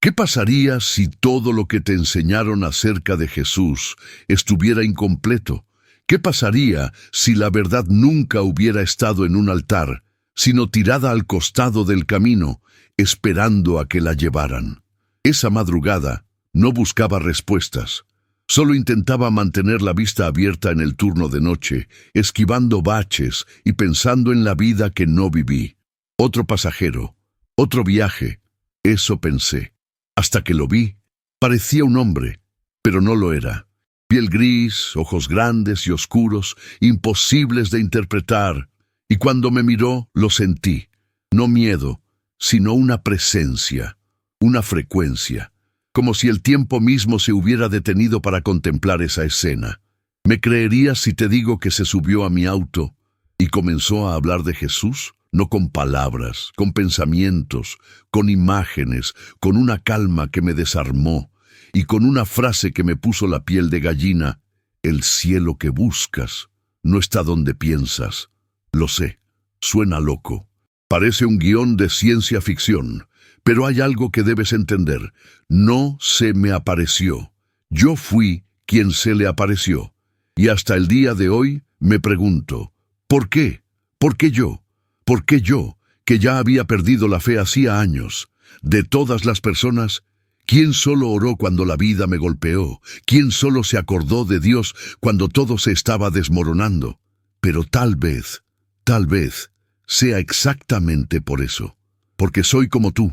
¿Qué pasaría si todo lo que te enseñaron acerca de Jesús estuviera incompleto? ¿Qué pasaría si la verdad nunca hubiera estado en un altar, sino tirada al costado del camino, esperando a que la llevaran? Esa madrugada no buscaba respuestas. Solo intentaba mantener la vista abierta en el turno de noche, esquivando baches y pensando en la vida que no viví. Otro pasajero, otro viaje, eso pensé. Hasta que lo vi, parecía un hombre, pero no lo era. Piel gris, ojos grandes y oscuros, imposibles de interpretar. Y cuando me miró, lo sentí. No miedo, sino una presencia, una frecuencia. Como si el tiempo mismo se hubiera detenido para contemplar esa escena. ¿Me creerías si te digo que se subió a mi auto y comenzó a hablar de Jesús? No con palabras, con pensamientos, con imágenes, con una calma que me desarmó y con una frase que me puso la piel de gallina. El cielo que buscas no está donde piensas. Lo sé, suena loco. Parece un guión de ciencia ficción. Pero hay algo que debes entender. No se me apareció. Yo fui quien se le apareció. Y hasta el día de hoy me pregunto, ¿por qué? ¿Por qué yo? ¿Por qué yo, que ya había perdido la fe hacía años? De todas las personas, ¿quién solo oró cuando la vida me golpeó? ¿Quién solo se acordó de Dios cuando todo se estaba desmoronando? Pero tal vez, sea exactamente por eso. Porque soy como tú.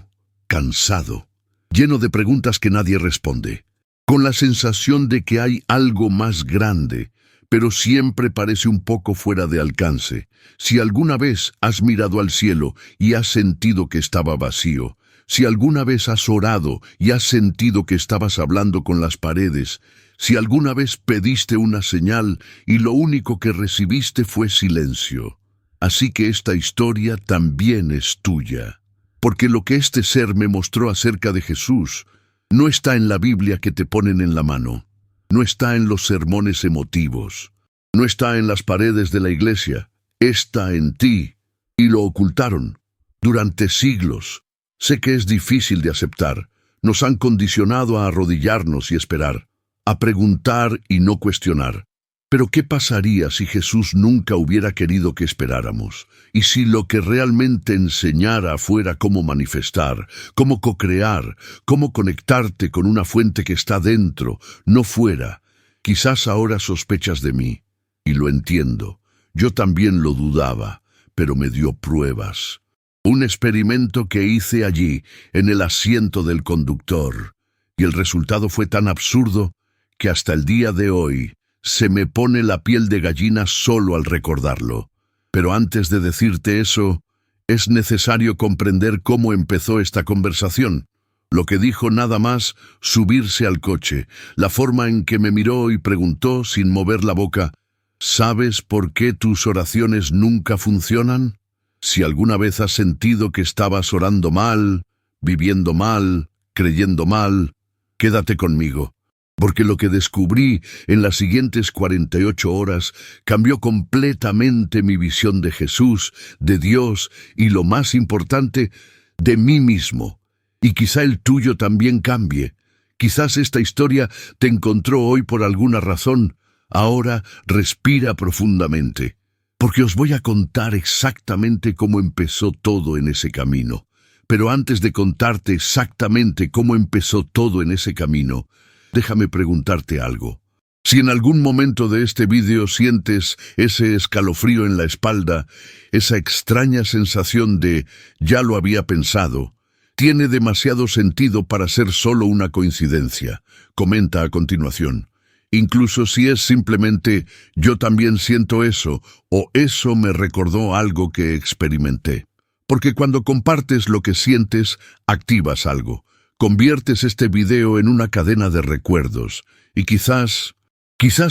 Cansado, lleno de preguntas que nadie responde, con la sensación de que hay algo más grande, pero siempre parece un poco fuera de alcance. Si alguna vez has mirado al cielo y has sentido que estaba vacío, si alguna vez has orado y has sentido que estabas hablando con las paredes, si alguna vez pediste una señal y lo único que recibiste fue silencio. Así que esta historia también es tuya. Porque lo que este ser me mostró acerca de Jesús no está en la Biblia que te ponen en la mano, no está en los sermones emotivos, no está en las paredes de la iglesia, está en ti, y lo ocultaron durante siglos. Sé que es difícil de aceptar, nos han condicionado a arrodillarnos y esperar, a preguntar y no cuestionar. Pero ¿qué pasaría si Jesús nunca hubiera querido que esperáramos? Y si lo que realmente enseñara fuera cómo manifestar, cómo co-crear, cómo conectarte con una fuente que está dentro, no fuera. Quizás ahora sospechas de mí, y lo entiendo. Yo también lo dudaba, pero me dio pruebas. Un experimento que hice allí, en el asiento del conductor. Y el resultado fue tan absurdo que hasta el día de hoy se me pone la piel de gallina solo al recordarlo. Pero antes de decirte eso, es necesario comprender cómo empezó esta conversación. Lo que dijo nada más subirse al coche, la forma en que me miró y preguntó sin mover la boca, ¿sabes por qué tus oraciones nunca funcionan? Si alguna vez has sentido que estabas orando mal, viviendo mal, creyendo mal, quédate conmigo. Porque lo que descubrí en las siguientes 48 horas cambió completamente mi visión de Jesús, de Dios y, lo más importante, de mí mismo. Y quizá el tuyo también cambie. Quizás esta historia te encontró hoy por alguna razón. Ahora respira profundamente, porque os voy a contar exactamente cómo empezó todo en ese camino. Pero antes de contarte exactamente cómo empezó todo en ese camino, déjame preguntarte algo. Si en algún momento de este vídeo sientes ese escalofrío en la espalda, esa extraña sensación de «ya lo había pensado», tiene demasiado sentido para ser solo una coincidencia. Comenta a continuación. Incluso si es simplemente «yo también siento eso» o «eso me recordó algo que experimenté». Porque cuando compartes lo que sientes, activas algo. Conviertes este video en una cadena de recuerdos y quizás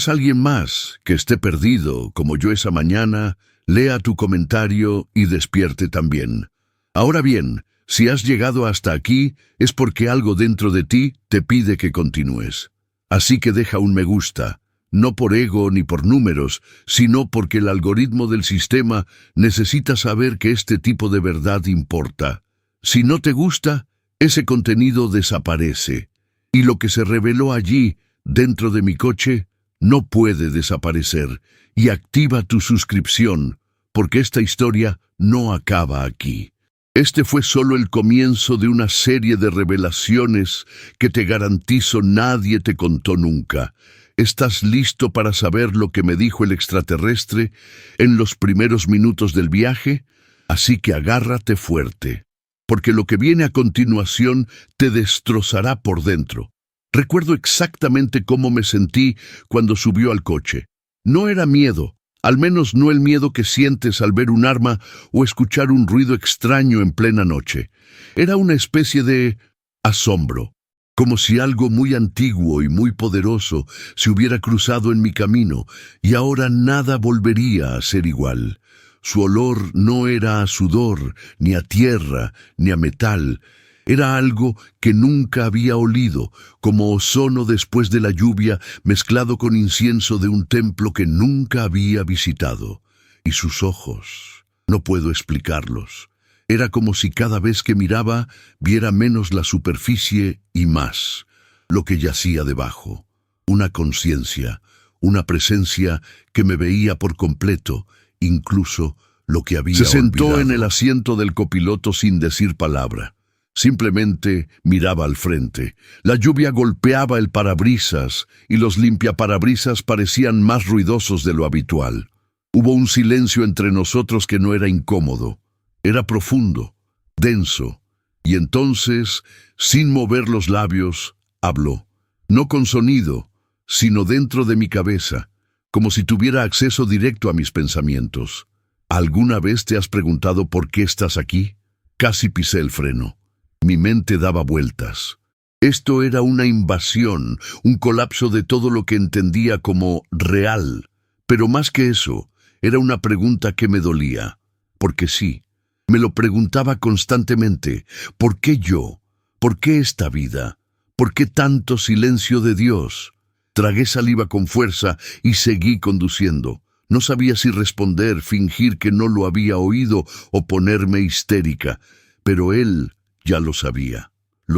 alguien más que esté perdido, como yo esa mañana, lea tu comentario y despierte también. Ahora bien, si has llegado hasta aquí, es porque algo dentro de ti te pide que continúes. Así que deja un me gusta, no por ego ni por números, sino porque el algoritmo del sistema necesita saber que este tipo de verdad importa. Si no te gusta, Ese contenido desaparece, y lo que se reveló allí, dentro de mi coche, no puede desaparecer, y activa tu suscripción, porque esta historia no acaba aquí. Este fue solo el comienzo de una serie de revelaciones que te garantizo nadie te contó nunca. ¿Estás listo para saber lo que me dijo el extraterrestre en los primeros minutos del viaje? Así que agárrate fuerte, porque lo que viene a continuación te destrozará por dentro. Recuerdo exactamente cómo me sentí cuando subió al coche. No era miedo, al menos no el miedo que sientes al ver un arma o escuchar un ruido extraño en plena noche. Era una especie de asombro, como si algo muy antiguo y muy poderoso se hubiera cruzado en mi camino y ahora nada volvería a ser igual. Su olor no era a sudor, ni a tierra, ni a metal. Era algo que nunca había olido, como ozono después de la lluvia mezclado con incienso de un templo que nunca había visitado. Y sus ojos, no puedo explicarlos. Era como si cada vez que miraba viera menos la superficie y más lo que yacía debajo. Una conciencia, una presencia que me veía por completo, incluso lo que había olvidado. Se sentó en el asiento del copiloto sin decir palabra. Simplemente miraba al frente. La lluvia golpeaba el parabrisas y los limpiaparabrisas parecían más ruidosos de lo habitual. Hubo un silencio entre nosotros que no era incómodo. Era profundo, denso, y entonces, sin mover los labios, habló. No con sonido, sino dentro de mi cabeza, como si tuviera acceso directo a mis pensamientos. ¿Alguna vez te has preguntado por qué estás aquí? Casi pisé el freno. Mi mente daba vueltas. Esto era una invasión, un colapso de todo lo que entendía como real. Pero más que eso, era una pregunta que me dolía. Porque sí, me lo preguntaba constantemente. ¿Por qué yo? ¿Por qué esta vida? ¿Por qué tanto silencio de Dios? Tragué saliva con fuerza y seguí conduciendo. No sabía si responder, fingir que no lo había oído o ponerme histérica. Pero él ya lo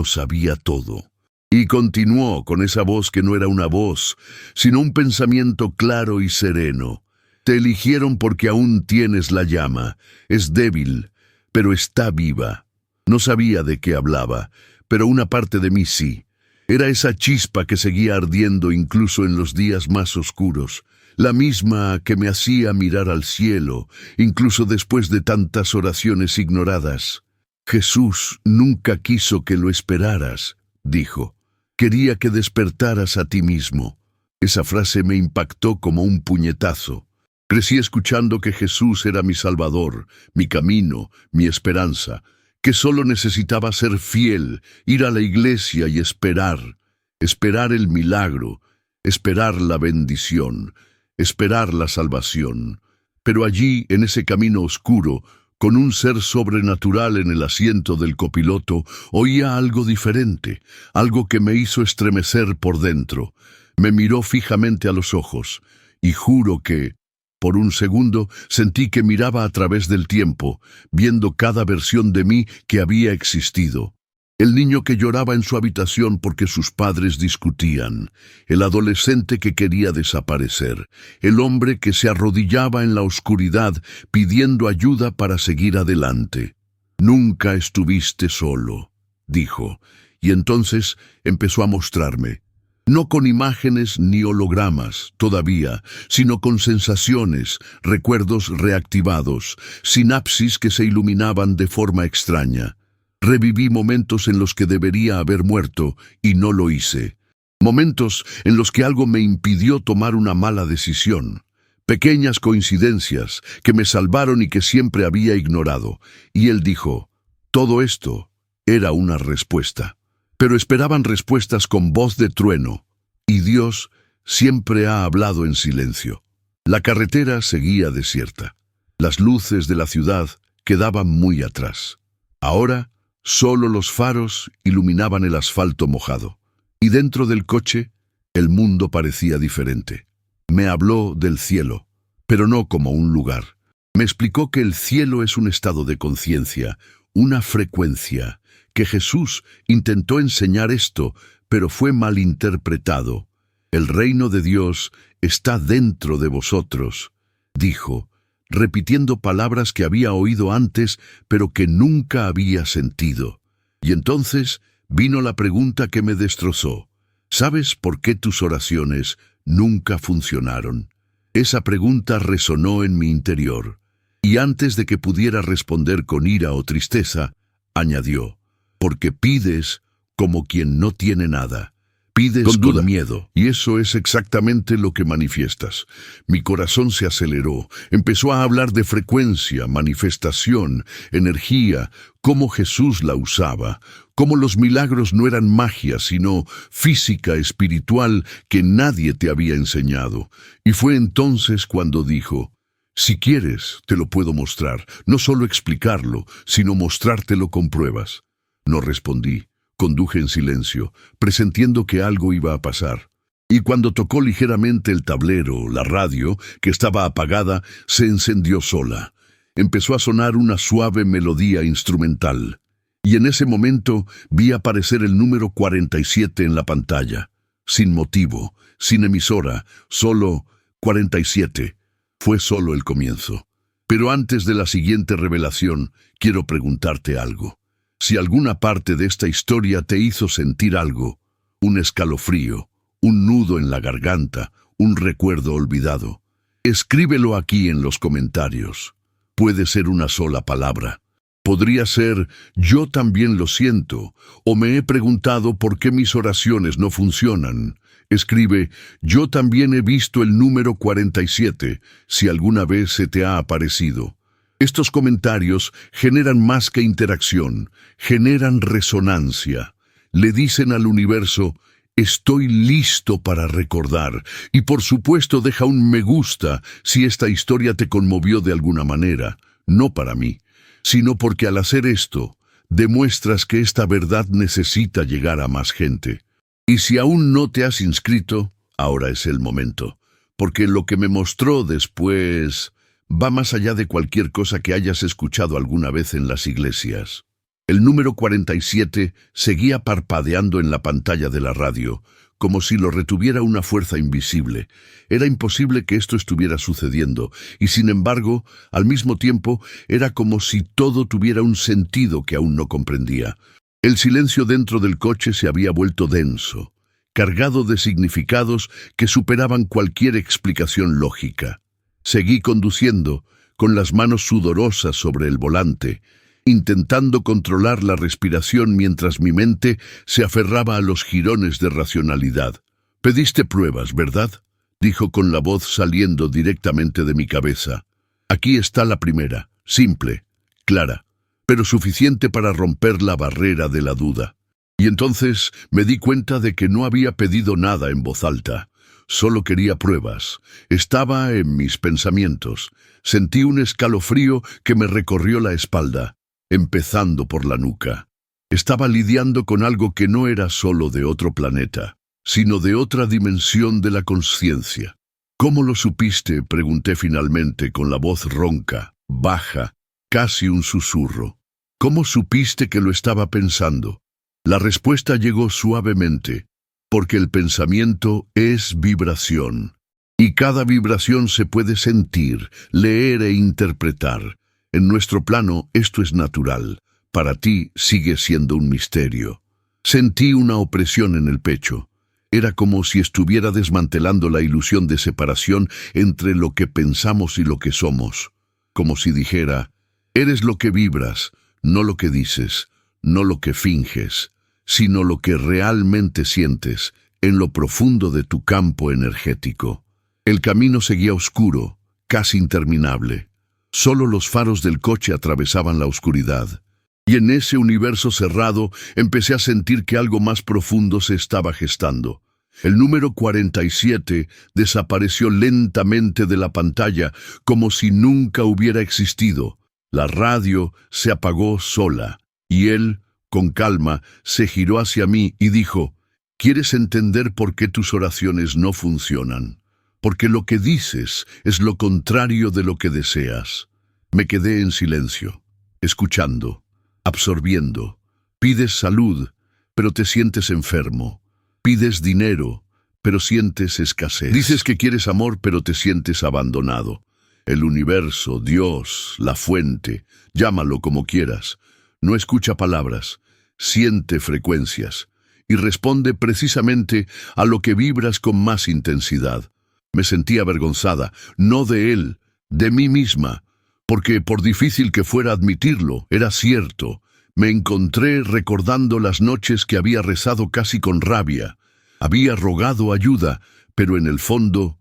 sabía todo. Y continuó con esa voz que no era una voz, sino un pensamiento claro y sereno. Te eligieron porque aún tienes la llama. Es débil, pero está viva. No sabía de qué hablaba, pero una parte de mí sí. Era esa chispa que seguía ardiendo incluso en los días más oscuros. La misma que me hacía mirar al cielo, incluso después de tantas oraciones ignoradas. Jesús nunca quiso que lo esperaras, dijo. Quería que despertaras a ti mismo. Esa frase me impactó como un puñetazo. Crecí escuchando que Jesús era mi Salvador, mi camino, mi esperanza, que solo necesitaba ser fiel, ir a la iglesia y esperar el milagro, esperar la bendición, esperar la salvación. Pero allí, en ese camino oscuro, con un ser sobrenatural en el asiento del copiloto, oía algo diferente, algo que me hizo estremecer por dentro. Me miró fijamente a los ojos, y juro que, por un segundo, sentí que miraba a través del tiempo, viendo cada versión de mí que había existido. El niño que lloraba en su habitación porque sus padres discutían, el adolescente que quería desaparecer, el hombre que se arrodillaba en la oscuridad pidiendo ayuda para seguir adelante. Nunca estuviste solo, dijo, y entonces empezó a mostrarme. No con imágenes ni hologramas, todavía, sino con sensaciones, recuerdos reactivados, sinapsis que se iluminaban de forma extraña. Reviví momentos en los que debería haber muerto y no lo hice. Momentos en los que algo me impidió tomar una mala decisión. Pequeñas coincidencias que me salvaron y que siempre había ignorado. Y él dijo, todo esto era una respuesta. Pero esperaban respuestas con voz de trueno. Y Dios siempre ha hablado en silencio. La carretera seguía desierta. Las luces de la ciudad quedaban muy atrás. Ahora, solo los faros iluminaban el asfalto mojado. Y dentro del coche, el mundo parecía diferente. Me habló del cielo, pero no como un lugar. Me explicó que el cielo es un estado de conciencia, una frecuencia, que Jesús intentó enseñar esto, pero fue malinterpretado. El reino de Dios está dentro de vosotros, dijo, repitiendo palabras que había oído antes, pero que nunca había sentido. Y entonces vino la pregunta que me destrozó. ¿Sabes por qué tus oraciones nunca funcionaron? Esa pregunta resonó en mi interior. Y antes de que pudiera responder con ira o tristeza, añadió, porque pides como quien no tiene nada. Pides con miedo, y eso es exactamente lo que manifiestas. Mi corazón se aceleró, empezó a hablar de frecuencia, manifestación, energía, cómo Jesús la usaba, cómo los milagros no eran magia, sino física espiritual que nadie te había enseñado. Y fue entonces cuando dijo, si quieres, te lo puedo mostrar, no solo explicarlo, sino mostrártelo con pruebas. No respondí. Conduje en silencio, presintiendo que algo iba a pasar. Y cuando tocó ligeramente el tablero, la radio, que estaba apagada, se encendió sola. Empezó a sonar una suave melodía instrumental. Y en ese momento vi aparecer el número 47 en la pantalla. Sin motivo, sin emisora, solo 47. Fue solo el comienzo. Pero antes de la siguiente revelación, quiero preguntarte algo. Si alguna parte de esta historia te hizo sentir algo, un escalofrío, un nudo en la garganta, un recuerdo olvidado, escríbelo aquí en los comentarios. Puede ser una sola palabra. Podría ser, yo también lo siento, o me he preguntado por qué mis oraciones no funcionan. Escribe, yo también he visto el número 47, si alguna vez se te ha aparecido. Estos comentarios generan más que interacción, generan resonancia. Le dicen al universo, estoy listo para recordar. Y por supuesto deja un me gusta si esta historia te conmovió de alguna manera, no para mí, sino porque al hacer esto, demuestras que esta verdad necesita llegar a más gente. Y si aún no te has inscrito, ahora es el momento, porque lo que me mostró después va más allá de cualquier cosa que hayas escuchado alguna vez en las iglesias. El número 47 seguía parpadeando en la pantalla de la radio, como si lo retuviera una fuerza invisible. Era imposible que esto estuviera sucediendo, y sin embargo, al mismo tiempo, era como si todo tuviera un sentido que aún no comprendía. El silencio dentro del coche se había vuelto denso, cargado de significados que superaban cualquier explicación lógica. Seguí conduciendo, con las manos sudorosas sobre el volante, intentando controlar la respiración mientras mi mente se aferraba a los jirones de racionalidad. «Pediste pruebas, ¿verdad?», dijo con la voz saliendo directamente de mi cabeza. «Aquí está la primera, simple, clara, pero suficiente para romper la barrera de la duda». Y entonces me di cuenta de que no había pedido nada en voz alta. Solo quería pruebas. Estaba en mis pensamientos. Sentí un escalofrío que me recorrió la espalda, empezando por la nuca. Estaba lidiando con algo que no era solo de otro planeta, sino de otra dimensión de la conciencia. «¿Cómo lo supiste?», pregunté finalmente con la voz ronca, baja, casi un susurro. «¿Cómo supiste que lo estaba pensando?». La respuesta llegó suavemente. Porque el pensamiento es vibración, y cada vibración se puede sentir, leer e interpretar. En nuestro plano esto es natural, para ti sigue siendo un misterio. Sentí una opresión en el pecho. Era como si estuviera desmantelando la ilusión de separación entre lo que pensamos y lo que somos. Como si dijera, eres lo que vibras, no lo que dices, no lo que finges, sino lo que realmente sientes en lo profundo de tu campo energético. El camino seguía oscuro, casi interminable. Solo los faros del coche atravesaban la oscuridad. Y en ese universo cerrado empecé a sentir que algo más profundo se estaba gestando. El número 47 desapareció lentamente de la pantalla, como si nunca hubiera existido. La radio se apagó sola, y él, con calma, se giró hacia mí y dijo, «¿Quieres entender por qué tus oraciones no funcionan? Porque lo que dices es lo contrario de lo que deseas». Me quedé en silencio, escuchando, absorbiendo. Pides salud, pero te sientes enfermo. Pides dinero, pero sientes escasez. Dices que quieres amor, pero te sientes abandonado. El universo, Dios, la fuente, llámalo como quieras, no escucha palabras, siente frecuencias y responde precisamente a lo que vibras con más intensidad. Me sentí avergonzada, no de él, de mí misma, porque por difícil que fuera admitirlo, era cierto. Me encontré recordando las noches que había rezado casi con rabia. Había rogado ayuda, pero en el fondo,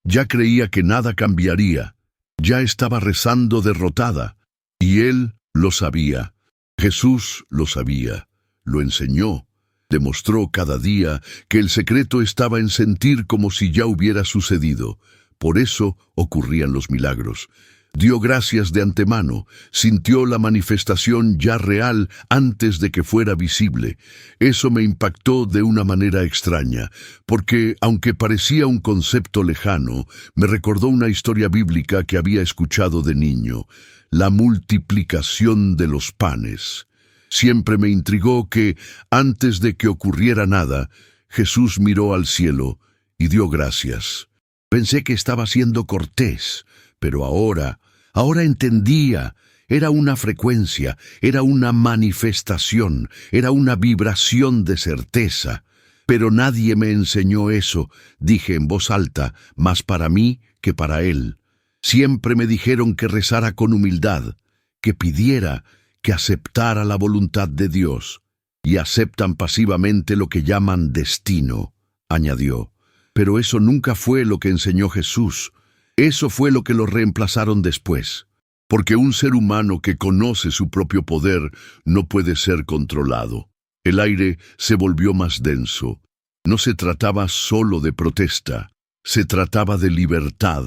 ya creía que nada cambiaría. Ya estaba rezando derrotada. Y él lo sabía. Jesús lo sabía. Lo enseñó. Demostró cada día que el secreto estaba en sentir como si ya hubiera sucedido. Por eso ocurrían los milagros. Dio gracias de antemano, sintió la manifestación ya real antes de que fuera visible. Eso me impactó de una manera extraña, porque, aunque parecía un concepto lejano, me recordó una historia bíblica que había escuchado de niño, la multiplicación de los panes. Siempre me intrigó que, antes de que ocurriera nada, Jesús miró al cielo y dio gracias. Pensé que estaba siendo cortés, pero ahora entendía. Era una frecuencia, era una manifestación, era una vibración de certeza. Pero nadie me enseñó eso, dije en voz alta, más para mí que para él. Siempre me dijeron que rezara con humildad, que pidiera, que aceptara la voluntad de Dios. Y aceptan pasivamente lo que llaman destino, añadió. Pero eso nunca fue lo que enseñó Jesús. Eso fue lo que lo reemplazaron después. Porque un ser humano que conoce su propio poder no puede ser controlado. El aire se volvió más denso. No se trataba solo de protesta. Se trataba de libertad.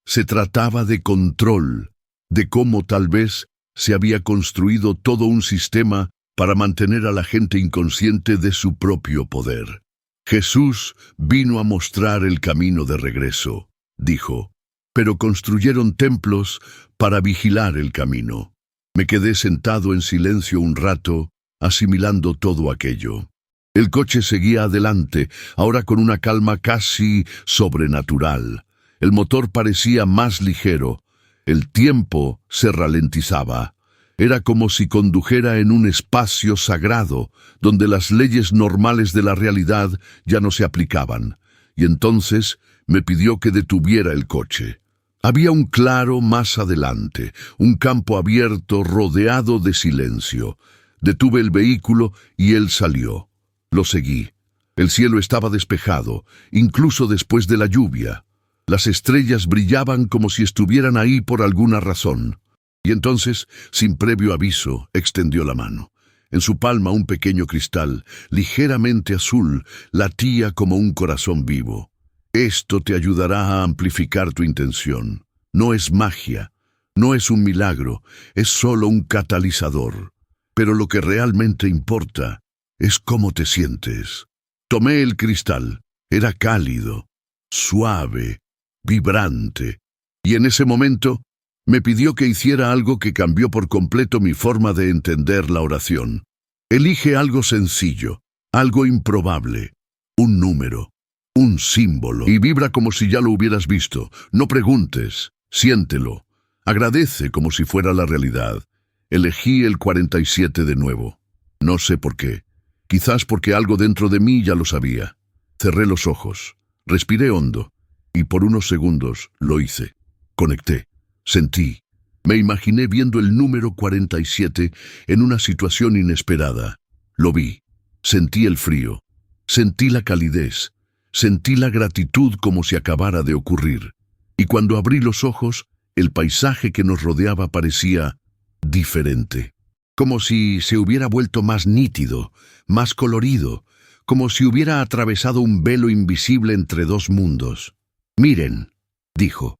Se trataba de control. De cómo tal vez se había construido todo un sistema para mantener a la gente inconsciente de su propio poder. Jesús vino a mostrar el camino de regreso, dijo, pero construyeron templos para vigilar el camino. Me quedé sentado en silencio un rato, asimilando todo aquello. El coche seguía adelante, ahora con una calma casi sobrenatural. El motor parecía más ligero. El tiempo se ralentizaba. Era como si condujera en un espacio sagrado, donde las leyes normales de la realidad ya no se aplicaban. Y entonces me pidió que detuviera el coche. Había un claro más adelante, un campo abierto rodeado de silencio. Detuve el vehículo y él salió. Lo seguí. El cielo estaba despejado, incluso después de la lluvia. Las estrellas brillaban como si estuvieran ahí por alguna razón. Y entonces, sin previo aviso, extendió la mano. En su palma un pequeño cristal, ligeramente azul, latía como un corazón vivo. Esto te ayudará a amplificar tu intención. No es magia, no es un milagro, es solo un catalizador. Pero lo que realmente importa es cómo te sientes. Tomé el cristal. Era cálido, suave, vibrante. Y en ese momento me pidió que hiciera algo que cambió por completo mi forma de entender la oración. Elige algo sencillo, algo improbable, un número, un símbolo, y vibra como si ya lo hubieras visto. No preguntes, siéntelo. Agradece como si fuera la realidad. Elegí el 47 de nuevo. No sé por qué. Quizás porque algo dentro de mí ya lo sabía. Cerré los ojos, respiré hondo, y por unos segundos lo hice. Conecté. Sentí. Me imaginé viendo el número 47 en una situación inesperada. Lo vi. Sentí el frío. Sentí la calidez. Sentí la gratitud como si acabara de ocurrir. Y cuando abrí los ojos, el paisaje que nos rodeaba parecía diferente. Como si se hubiera vuelto más nítido, más colorido, como si hubiera atravesado un velo invisible entre dos mundos. Miren, dijo.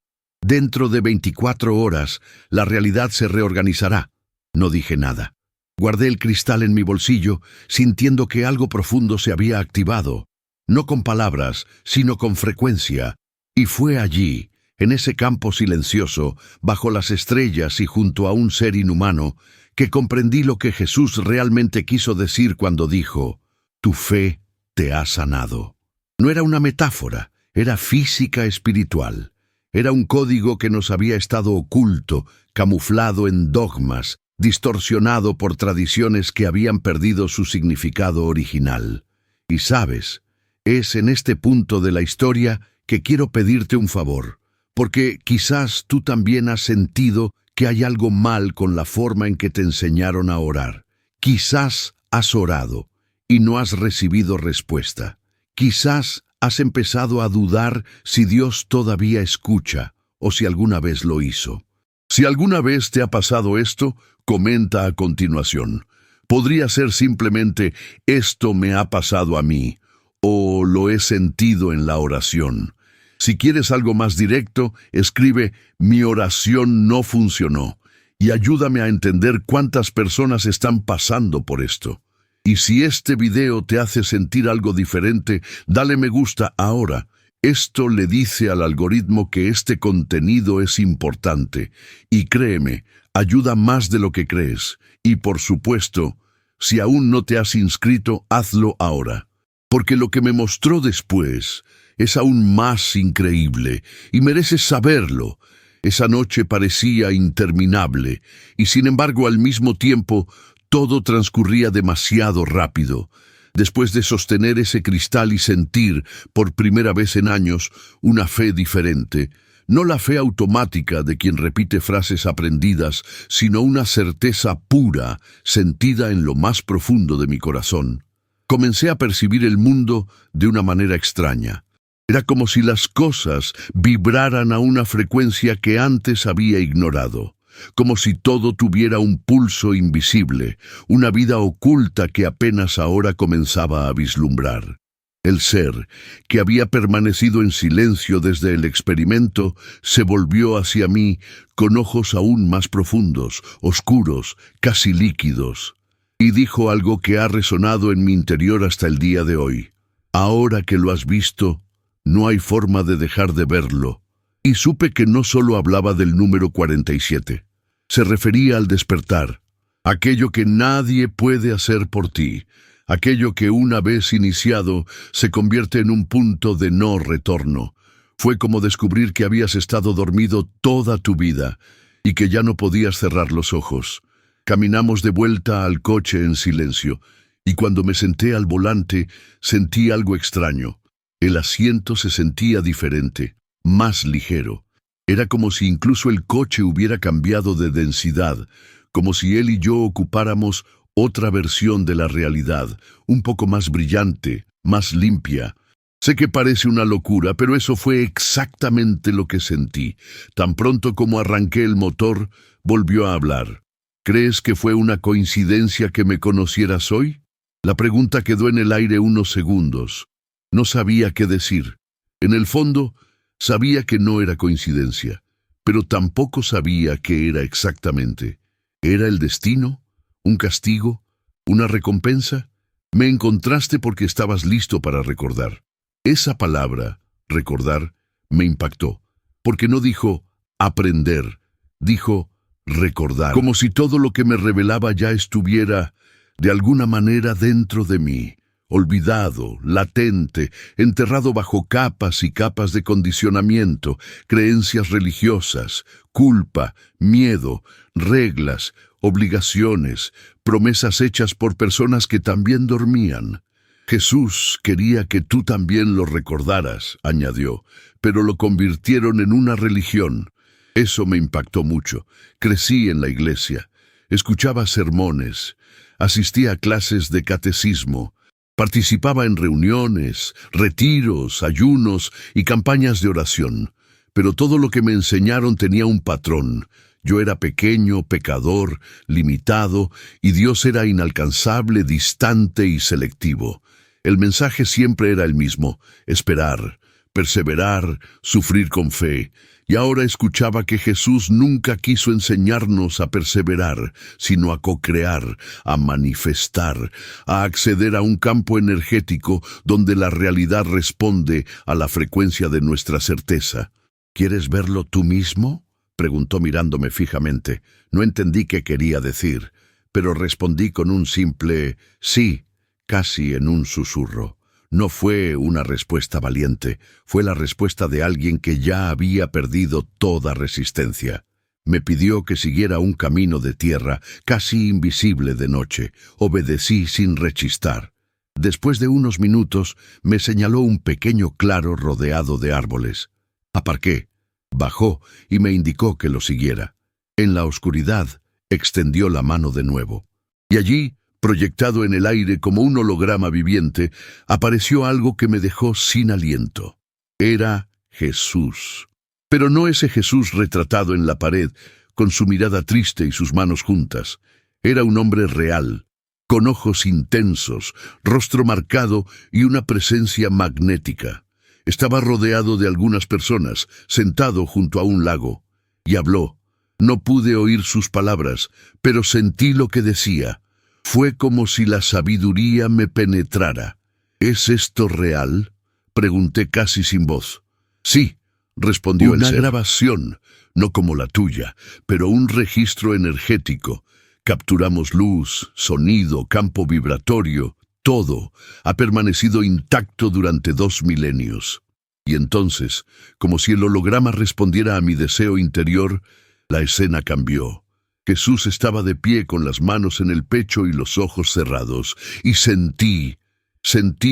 Dentro de 24 horas, la realidad se reorganizará. No dije nada. Guardé el cristal en mi bolsillo, sintiendo que algo profundo se había activado. No con palabras, sino con frecuencia. Y fue allí, en ese campo silencioso, bajo las estrellas y junto a un ser inhumano, que comprendí lo que Jesús realmente quiso decir cuando dijo, «Tu fe te ha sanado». No era una metáfora, era física espiritual. Era un código que nos había estado oculto, camuflado en dogmas, distorsionado por tradiciones que habían perdido su significado original. Y sabes, es en este punto de la historia que quiero pedirte un favor, porque quizás tú también has sentido que hay algo mal con la forma en que te enseñaron a orar. Quizás has orado y no has recibido respuesta. Quizás has empezado a dudar si Dios todavía escucha o si alguna vez lo hizo. Si alguna vez te ha pasado esto, comenta a continuación. Podría ser simplemente «esto me ha pasado a mí» o «lo he sentido en la oración». Si quieres algo más directo, escribe «mi oración no funcionó» y ayúdame a entender cuántas personas están pasando por esto. Y si este video te hace sentir algo diferente, dale me gusta ahora. Esto le dice al algoritmo que este contenido es importante. Y créeme, ayuda más de lo que crees. Y por supuesto, si aún no te has inscrito, hazlo ahora. Porque lo que me mostró después es aún más increíble y mereces saberlo. Esa noche parecía interminable y sin embargo al mismo tiempo todo transcurría demasiado rápido. Después de sostener ese cristal y sentir, por primera vez en años, una fe diferente, no la fe automática de quien repite frases aprendidas, sino una certeza pura, sentida en lo más profundo de mi corazón. Comencé a percibir el mundo de una manera extraña. Era como si las cosas vibraran a una frecuencia que antes había ignorado. Como si todo tuviera un pulso invisible, una vida oculta que apenas ahora comenzaba a vislumbrar. El ser, que había permanecido en silencio desde el experimento, se volvió hacia mí con ojos aún más profundos, oscuros, casi líquidos, y dijo algo que ha resonado en mi interior hasta el día de hoy. Ahora que lo has visto, no hay forma de dejar de verlo. Y supe que no solo hablaba del número 47. Se refería al despertar, aquello que nadie puede hacer por ti, aquello que una vez iniciado se convierte en un punto de no retorno. Fue como descubrir que habías estado dormido toda tu vida y que ya no podías cerrar los ojos. Caminamos de vuelta al coche en silencio, y cuando me senté al volante sentí algo extraño. El asiento se sentía diferente, más ligero. Era como si incluso el coche hubiera cambiado de densidad, como si él y yo ocupáramos otra versión de la realidad, un poco más brillante, más limpia. Sé que parece una locura, pero eso fue exactamente lo que sentí. Tan pronto como arranqué el motor, volvió a hablar. ¿Crees que fue una coincidencia que me conocieras hoy? La pregunta quedó en el aire unos segundos. No sabía qué decir. En el fondo, sabía que no era coincidencia, pero tampoco sabía qué era exactamente. ¿Era el destino? ¿Un castigo? ¿Una recompensa? Me encontraste porque estabas listo para recordar. Esa palabra, recordar, me impactó, porque no dijo aprender, dijo recordar, como si todo lo que me revelaba ya estuviera, de alguna manera, dentro de mí. Olvidado, latente, enterrado bajo capas y capas de condicionamiento, creencias religiosas, culpa, miedo, reglas, obligaciones, promesas hechas por personas que también dormían. Jesús quería que tú también lo recordaras, añadió, pero lo convirtieron en una religión. Eso me impactó mucho. Crecí en la iglesia, escuchaba sermones, asistía a clases de catecismo, participaba en reuniones, retiros, ayunos y campañas de oración, pero todo lo que me enseñaron tenía un patrón. Yo era pequeño, pecador, limitado, y Dios era inalcanzable, distante y selectivo. El mensaje siempre era el mismo: esperar, perseverar, sufrir con fe. Y ahora escuchaba que Jesús nunca quiso enseñarnos a perseverar, sino a co-crear, a manifestar, a acceder a un campo energético donde la realidad responde a la frecuencia de nuestra certeza. ¿Quieres verlo tú mismo?, preguntó mirándome fijamente. No entendí qué quería decir. pero respondí con un simple sí, casi en un susurro. No fue una respuesta valiente, fue la respuesta de alguien que ya había perdido toda resistencia. Me pidió que siguiera un camino de tierra, casi invisible de noche. Obedecí sin rechistar. Después de unos minutos, me señaló un pequeño claro rodeado de árboles. Aparqué, bajó y me indicó que lo siguiera. En la oscuridad, extendió la mano de nuevo. Y allí, proyectado en el aire como un holograma viviente, apareció algo que me dejó sin aliento. Era Jesús. Pero no ese Jesús retratado en la pared, con su mirada triste y sus manos juntas. Era un hombre real, con ojos intensos, rostro marcado y una presencia magnética. Estaba rodeado de algunas personas, sentado junto a un lago, y habló. No pude oír sus palabras, pero sentí lo que decía. Fue como si la sabiduría me penetrara. ¿Es esto real?, pregunté casi sin voz. Sí, respondió el ser. Una grabación, no como la tuya, pero un registro energético. Capturamos luz, sonido, campo vibratorio, todo ha permanecido intacto durante 2 milenios. Y entonces, como si el holograma respondiera a mi deseo interior, la escena cambió. Jesús estaba de pie con las manos en el pecho y los ojos cerrados, y sentí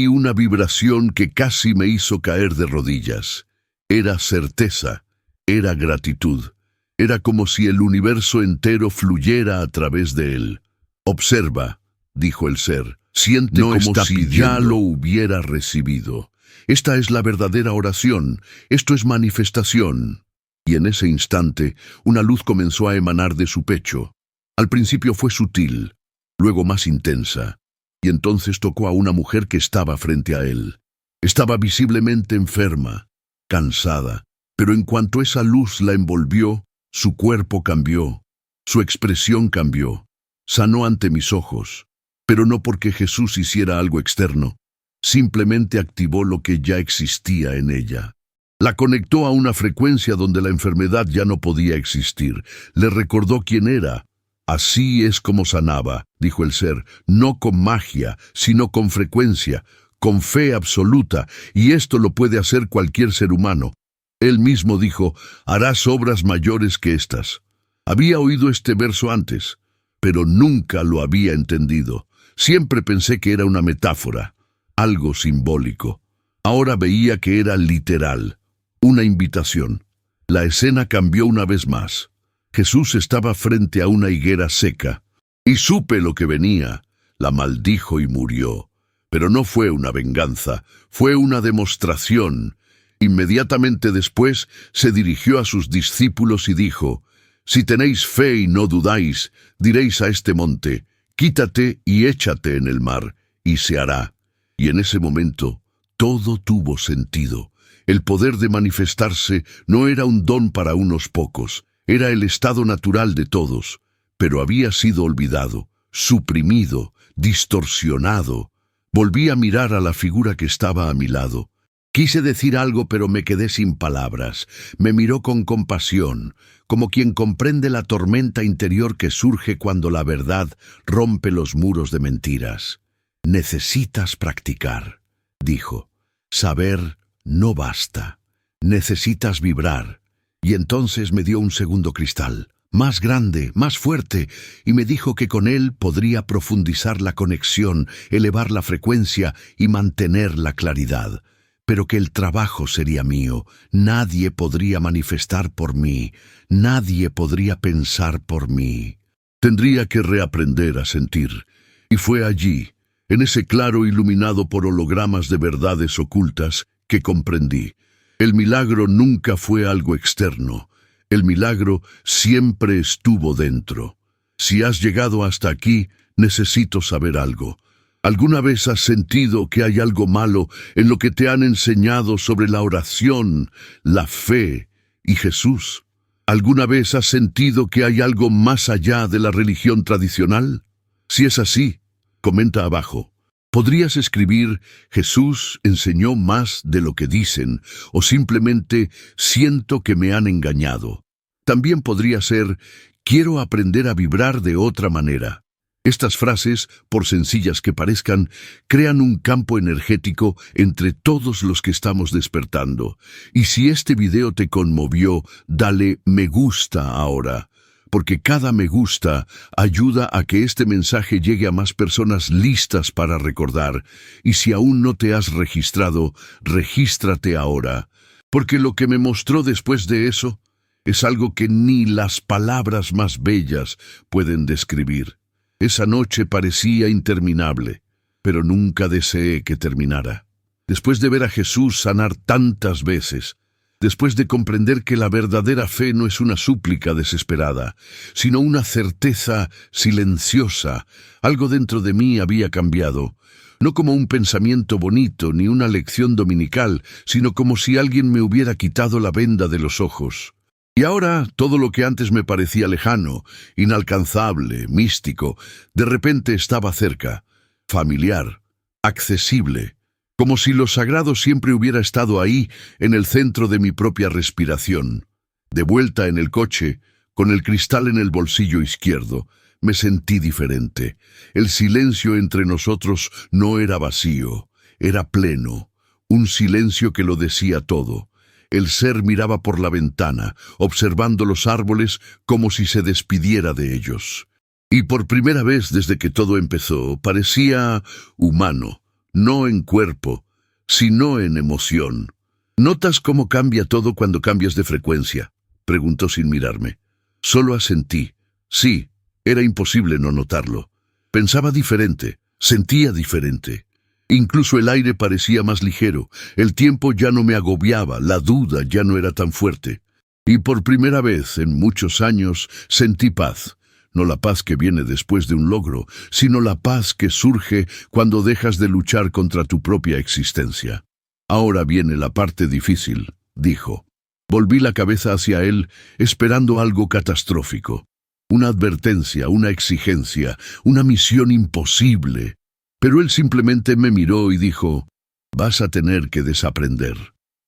una vibración que casi me hizo caer de rodillas. Era certeza, era gratitud. Era como si el universo entero fluyera a través de él. Observa, dijo el ser, siente como si ya lo hubiera recibido. Esta es la verdadera oración, esto es manifestación. Y en ese instante, una luz comenzó a emanar de su pecho. Al principio fue sutil, luego más intensa, y entonces tocó a una mujer que estaba frente a él. Estaba visiblemente enferma, cansada, pero en cuanto esa luz la envolvió, su cuerpo cambió, su expresión cambió. Sanó ante mis ojos, pero no porque Jesús hiciera algo externo, simplemente activó lo que ya existía en ella. La conectó a una frecuencia donde la enfermedad ya no podía existir. Le recordó quién era. Así es como sanaba, dijo el ser, no con magia, sino con frecuencia, con fe absoluta, y esto lo puede hacer cualquier ser humano. Él mismo dijo, harás obras mayores que estas. Había oído este verso antes, pero nunca lo había entendido. Siempre pensé que era una metáfora, algo simbólico. Ahora veía que era literal. Una invitación. La escena cambió una vez más. Jesús estaba frente a una higuera seca, y supe lo que venía. La maldijo y murió. Pero no fue una venganza, fue una demostración. Inmediatamente después se dirigió a sus discípulos y dijo, «Si tenéis fe y no dudáis, diréis a este monte, quítate y échate en el mar, y se hará». Y en ese momento, todo tuvo sentido. El poder de manifestarse no era un don para unos pocos, era el estado natural de todos, pero había sido olvidado, suprimido, distorsionado. Volví a mirar a la figura que estaba a mi lado. Quise decir algo, pero me quedé sin palabras. Me miró con compasión, como quien comprende la tormenta interior que surge cuando la verdad rompe los muros de mentiras. «Necesitas practicar», dijo. «Saber no basta. Necesitas vibrar». Y entonces me dio un segundo cristal, más grande, más fuerte, y me dijo que con él podría profundizar la conexión, elevar la frecuencia y mantener la claridad. Pero que el trabajo sería mío. Nadie podría manifestar por mí. Nadie podría pensar por mí. Tendría que reaprender a sentir. Y fue allí, en ese claro iluminado por hologramas de verdades ocultas, que comprendí. El milagro nunca fue algo externo. El milagro siempre estuvo dentro. Si has llegado hasta aquí, necesito saber algo. ¿Alguna vez has sentido que hay algo malo en lo que te han enseñado sobre la oración, la fe y Jesús? ¿Alguna vez has sentido que hay algo más allá de la religión tradicional? Si es así, comenta abajo. Podrías escribir, Jesús enseñó más de lo que dicen, o simplemente, siento que me han engañado. También podría ser, quiero aprender a vibrar de otra manera. Estas frases, por sencillas que parezcan, crean un campo energético entre todos los que estamos despertando. Y si este video te conmovió, dale me gusta ahora, porque cada me gusta ayuda a que este mensaje llegue a más personas listas para recordar. Y si aún no te has registrado, regístrate ahora, porque lo que me mostró después de eso es algo que ni las palabras más bellas pueden describir. Esa noche parecía interminable, pero nunca deseé que terminara. Después de ver a Jesús sanar tantas veces, después de comprender que la verdadera fe no es una súplica desesperada, sino una certeza silenciosa, algo dentro de mí había cambiado, no como un pensamiento bonito ni una lección dominical, sino como si alguien me hubiera quitado la venda de los ojos. Y ahora, todo lo que antes me parecía lejano, inalcanzable, místico, de repente estaba cerca, familiar, accesible, como si lo sagrado siempre hubiera estado ahí, en el centro de mi propia respiración. De vuelta en el coche, con el cristal en el bolsillo izquierdo, me sentí diferente. El silencio entre nosotros no era vacío, era pleno, un silencio que lo decía todo. El ser miraba por la ventana, observando los árboles como si se despidiera de ellos. Y por primera vez desde que todo empezó, parecía humano, no en cuerpo, sino en emoción. ¿Notas cómo cambia todo cuando cambias de frecuencia?, preguntó sin mirarme. Solo asentí. Sí, era imposible no notarlo. Pensaba diferente, sentía diferente. Incluso el aire parecía más ligero, el tiempo ya no me agobiaba, la duda ya no era tan fuerte. Y por primera vez en muchos años sentí paz. No la paz que viene después de un logro, sino la paz que surge cuando dejas de luchar contra tu propia existencia. Ahora viene la parte difícil, dijo. Volví la cabeza hacia él, esperando algo catastrófico. Una advertencia, una exigencia, una misión imposible. Pero él simplemente me miró y dijo, vas a tener que desaprender.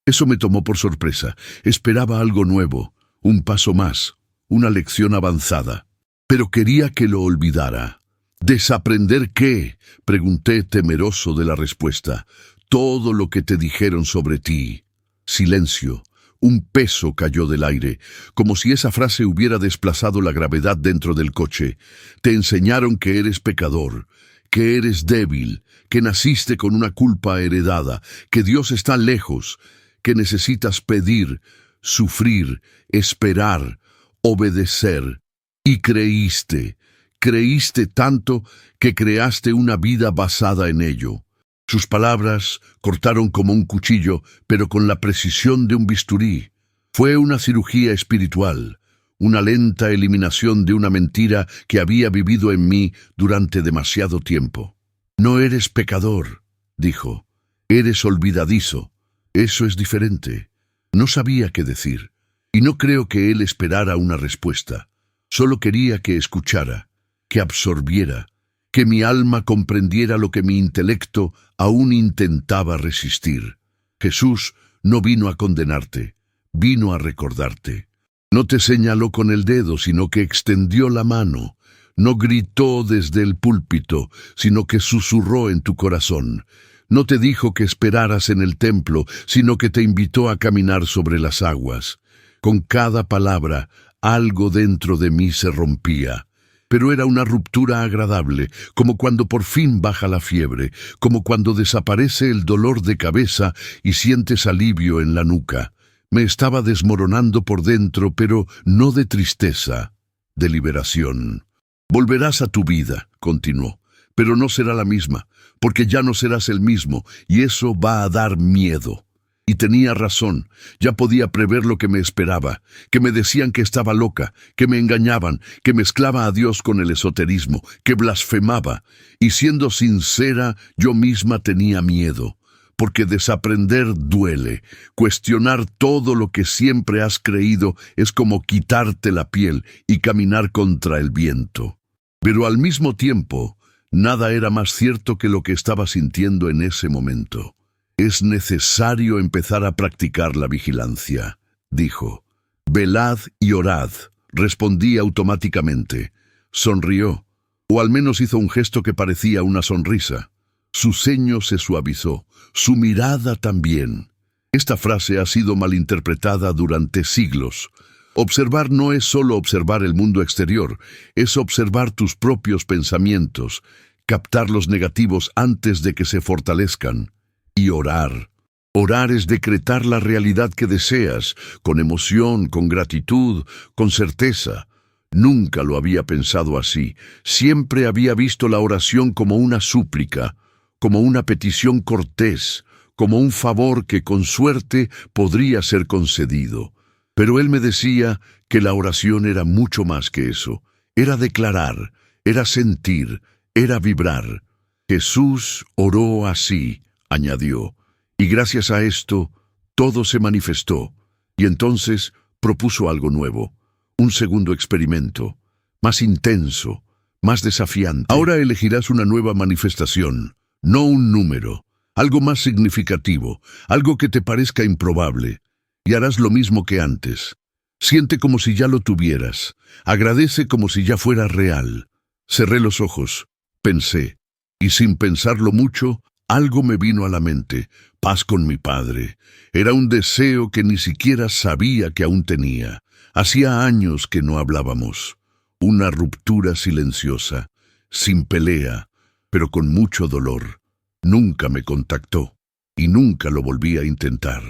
Eso me tomó por sorpresa. Esperaba algo nuevo, un paso más, una lección avanzada. Pero quería que lo olvidara. ¿Desaprender qué?, pregunté temeroso de la respuesta. Todo lo que te dijeron sobre ti. Silencio. Un peso cayó del aire, como si esa frase hubiera desplazado la gravedad dentro del coche. Te enseñaron que eres pecador, que eres débil, que naciste con una culpa heredada, que Dios está lejos, que necesitas pedir, sufrir, esperar, obedecer. Y creíste tanto que creaste una vida basada en ello. Sus palabras cortaron como un cuchillo, pero con la precisión de un bisturí. Fue una cirugía espiritual, una lenta eliminación de una mentira que había vivido en mí durante demasiado tiempo. No eres pecador, dijo. Eres olvidadizo. Eso es diferente. No sabía qué decir, y no creo que él esperara una respuesta. Solo quería que escuchara, que absorbiera, que mi alma comprendiera lo que mi intelecto aún intentaba resistir. Jesús no vino a condenarte, vino a recordarte. No te señaló con el dedo, sino que extendió la mano. No gritó desde el púlpito, sino que susurró en tu corazón. No te dijo que esperaras en el templo, sino que te invitó a caminar sobre las aguas. Con cada palabra, algo dentro de mí se rompía. Pero era una ruptura agradable, como cuando por fin baja la fiebre, como cuando desaparece el dolor de cabeza y sientes alivio en la nuca. Me estaba desmoronando por dentro, pero no de tristeza, de liberación. Volverás a tu vida, continuó, pero no será la misma, porque ya no serás el mismo, y eso va a dar miedo. Y tenía razón, ya podía prever lo que me esperaba, que me decían que estaba loca, que me engañaban, que mezclaba a Dios con el esoterismo, que blasfemaba, y siendo sincera, yo misma tenía miedo, porque desaprender duele. Cuestionar todo lo que siempre has creído es como quitarte la piel y caminar contra el viento. Pero al mismo tiempo, nada era más cierto que lo que estaba sintiendo en ese momento. Es necesario empezar a practicar la vigilancia, dijo. Velad y orad, respondí automáticamente. Sonrió. O al menos hizo un gesto que parecía una sonrisa. Su ceño se suavizó, su mirada también. Esta frase ha sido malinterpretada durante siglos. Observar no es solo observar el mundo exterior, es observar tus propios pensamientos, captar los negativos antes de que se fortalezcan. Y orar. Orar es decretar la realidad que deseas, con emoción, con gratitud, con certeza. Nunca lo había pensado así. Siempre había visto la oración como una súplica, como una petición cortés, como un favor que con suerte podría ser concedido. Pero él me decía que la oración era mucho más que eso. Era declarar, era sentir, era vibrar. Jesús oró así, añadió, y gracias a esto todo se manifestó. Y entonces propuso algo nuevo, un segundo experimento, más intenso, más desafiante. Ahora elegirás una nueva manifestación, no un número, algo más significativo, algo que te parezca improbable. Y harás lo mismo que antes. Siente como si ya lo tuvieras. Agradece como si ya fuera real. Cerré los ojos, pensé, y sin pensarlo mucho, algo me vino a la mente. Paz con mi padre. Era un deseo que ni siquiera sabía que aún tenía. Hacía años que no hablábamos. Una ruptura silenciosa, sin pelea, pero con mucho dolor. Nunca me contactó, y nunca lo volví a intentar.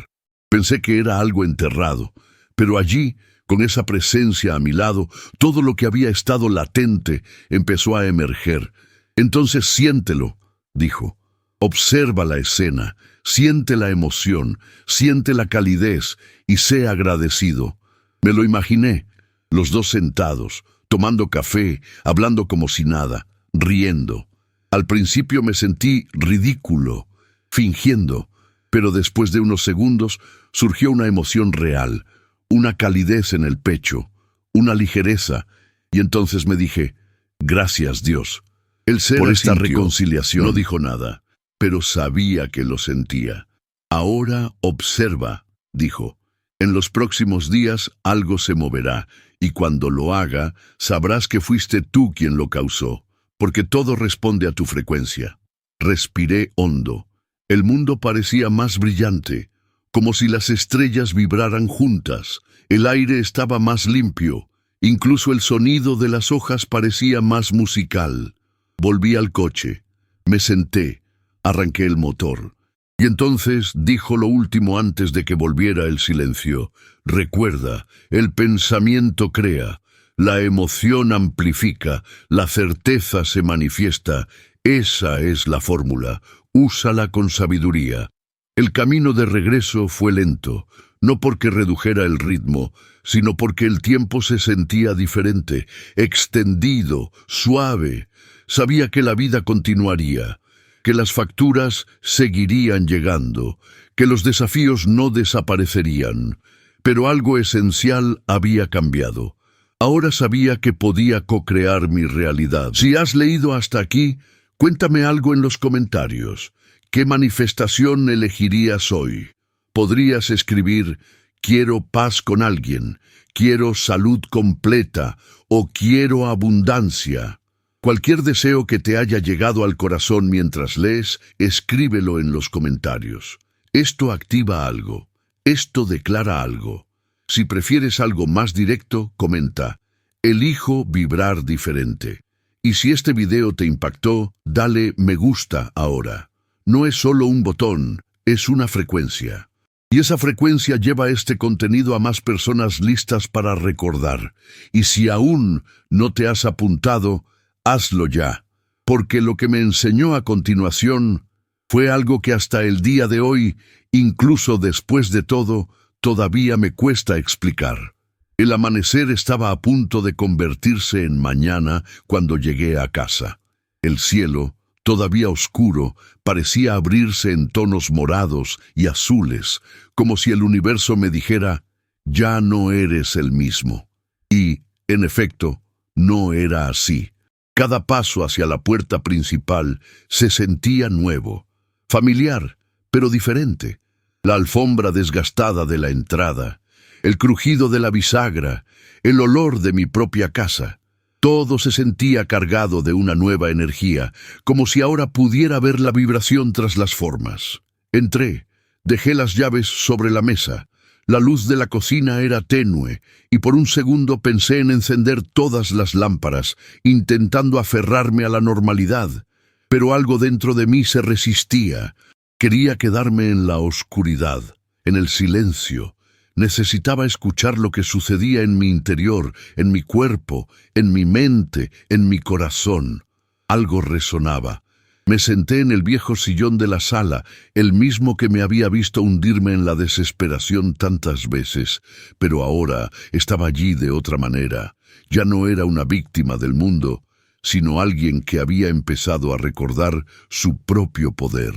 Pensé que era algo enterrado, pero allí, con esa presencia a mi lado, todo lo que había estado latente empezó a emerger. Entonces siéntelo, dijo. Observa la escena, siente la emoción, siente la calidez y sé agradecido. Me lo imaginé, los dos sentados, tomando café, hablando como si nada, riendo. Al principio me sentí ridículo, fingiendo, pero después de unos segundos surgió una emoción real, una calidez en el pecho, una ligereza, y entonces me dije, gracias Dios. El ser por esta reconciliación no dijo nada, pero sabía que lo sentía. Ahora observa, dijo. En los próximos días algo se moverá, y cuando lo haga, sabrás que fuiste tú quien lo causó, porque todo responde a tu frecuencia. Respiré hondo. El mundo parecía más brillante, como si las estrellas vibraran juntas. El aire estaba más limpio, incluso el sonido de las hojas parecía más musical. Volví al coche, me senté, arranqué el motor. Y entonces dijo lo último antes de que volviera el silencio. Recuerda, el pensamiento crea, la emoción amplifica, la certeza se manifiesta. Esa es la fórmula. Úsala con sabiduría. El camino de regreso fue lento, no porque redujera el ritmo, sino porque el tiempo se sentía diferente, extendido, suave. Sabía que la vida continuaría, que las facturas seguirían llegando, que los desafíos no desaparecerían. Pero algo esencial había cambiado. Ahora sabía que podía co-crear mi realidad. Si has leído hasta aquí, cuéntame algo en los comentarios. ¿Qué manifestación elegirías hoy? Podrías escribir, quiero paz con alguien, quiero salud completa o quiero abundancia. Cualquier deseo que te haya llegado al corazón mientras lees, escríbelo en los comentarios. Esto activa algo, esto declara algo. Si prefieres algo más directo, comenta, elijo vibrar diferente. Y si este video te impactó, dale me gusta ahora. No es solo un botón, es una frecuencia. Y esa frecuencia lleva este contenido a más personas listas para recordar. Y si aún no te has apuntado, hazlo ya. Porque lo que me enseñó a continuación fue algo que hasta el día de hoy, incluso después de todo, todavía me cuesta explicar. El amanecer estaba a punto de convertirse en mañana cuando llegué a casa. El cielo, todavía oscuro, parecía abrirse en tonos morados y azules, como si el universo me dijera, ya no eres el mismo. Y, en efecto, no era así. Cada paso hacia la puerta principal se sentía nuevo, familiar, pero diferente. La alfombra desgastada de la entrada, el crujido de la bisagra, el olor de mi propia casa. Todo se sentía cargado de una nueva energía, como si ahora pudiera ver la vibración tras las formas. Entré, dejé las llaves sobre la mesa. La luz de la cocina era tenue, y por un segundo pensé en encender todas las lámparas, intentando aferrarme a la normalidad. Pero algo dentro de mí se resistía. Quería quedarme en la oscuridad, en el silencio. Necesitaba escuchar lo que sucedía en mi interior, en mi cuerpo, en mi mente, en mi corazón. Algo resonaba. Me senté en el viejo sillón de la sala, el mismo que me había visto hundirme en la desesperación tantas veces, pero ahora estaba allí de otra manera. Ya no era una víctima del mundo, sino alguien que había empezado a recordar su propio poder.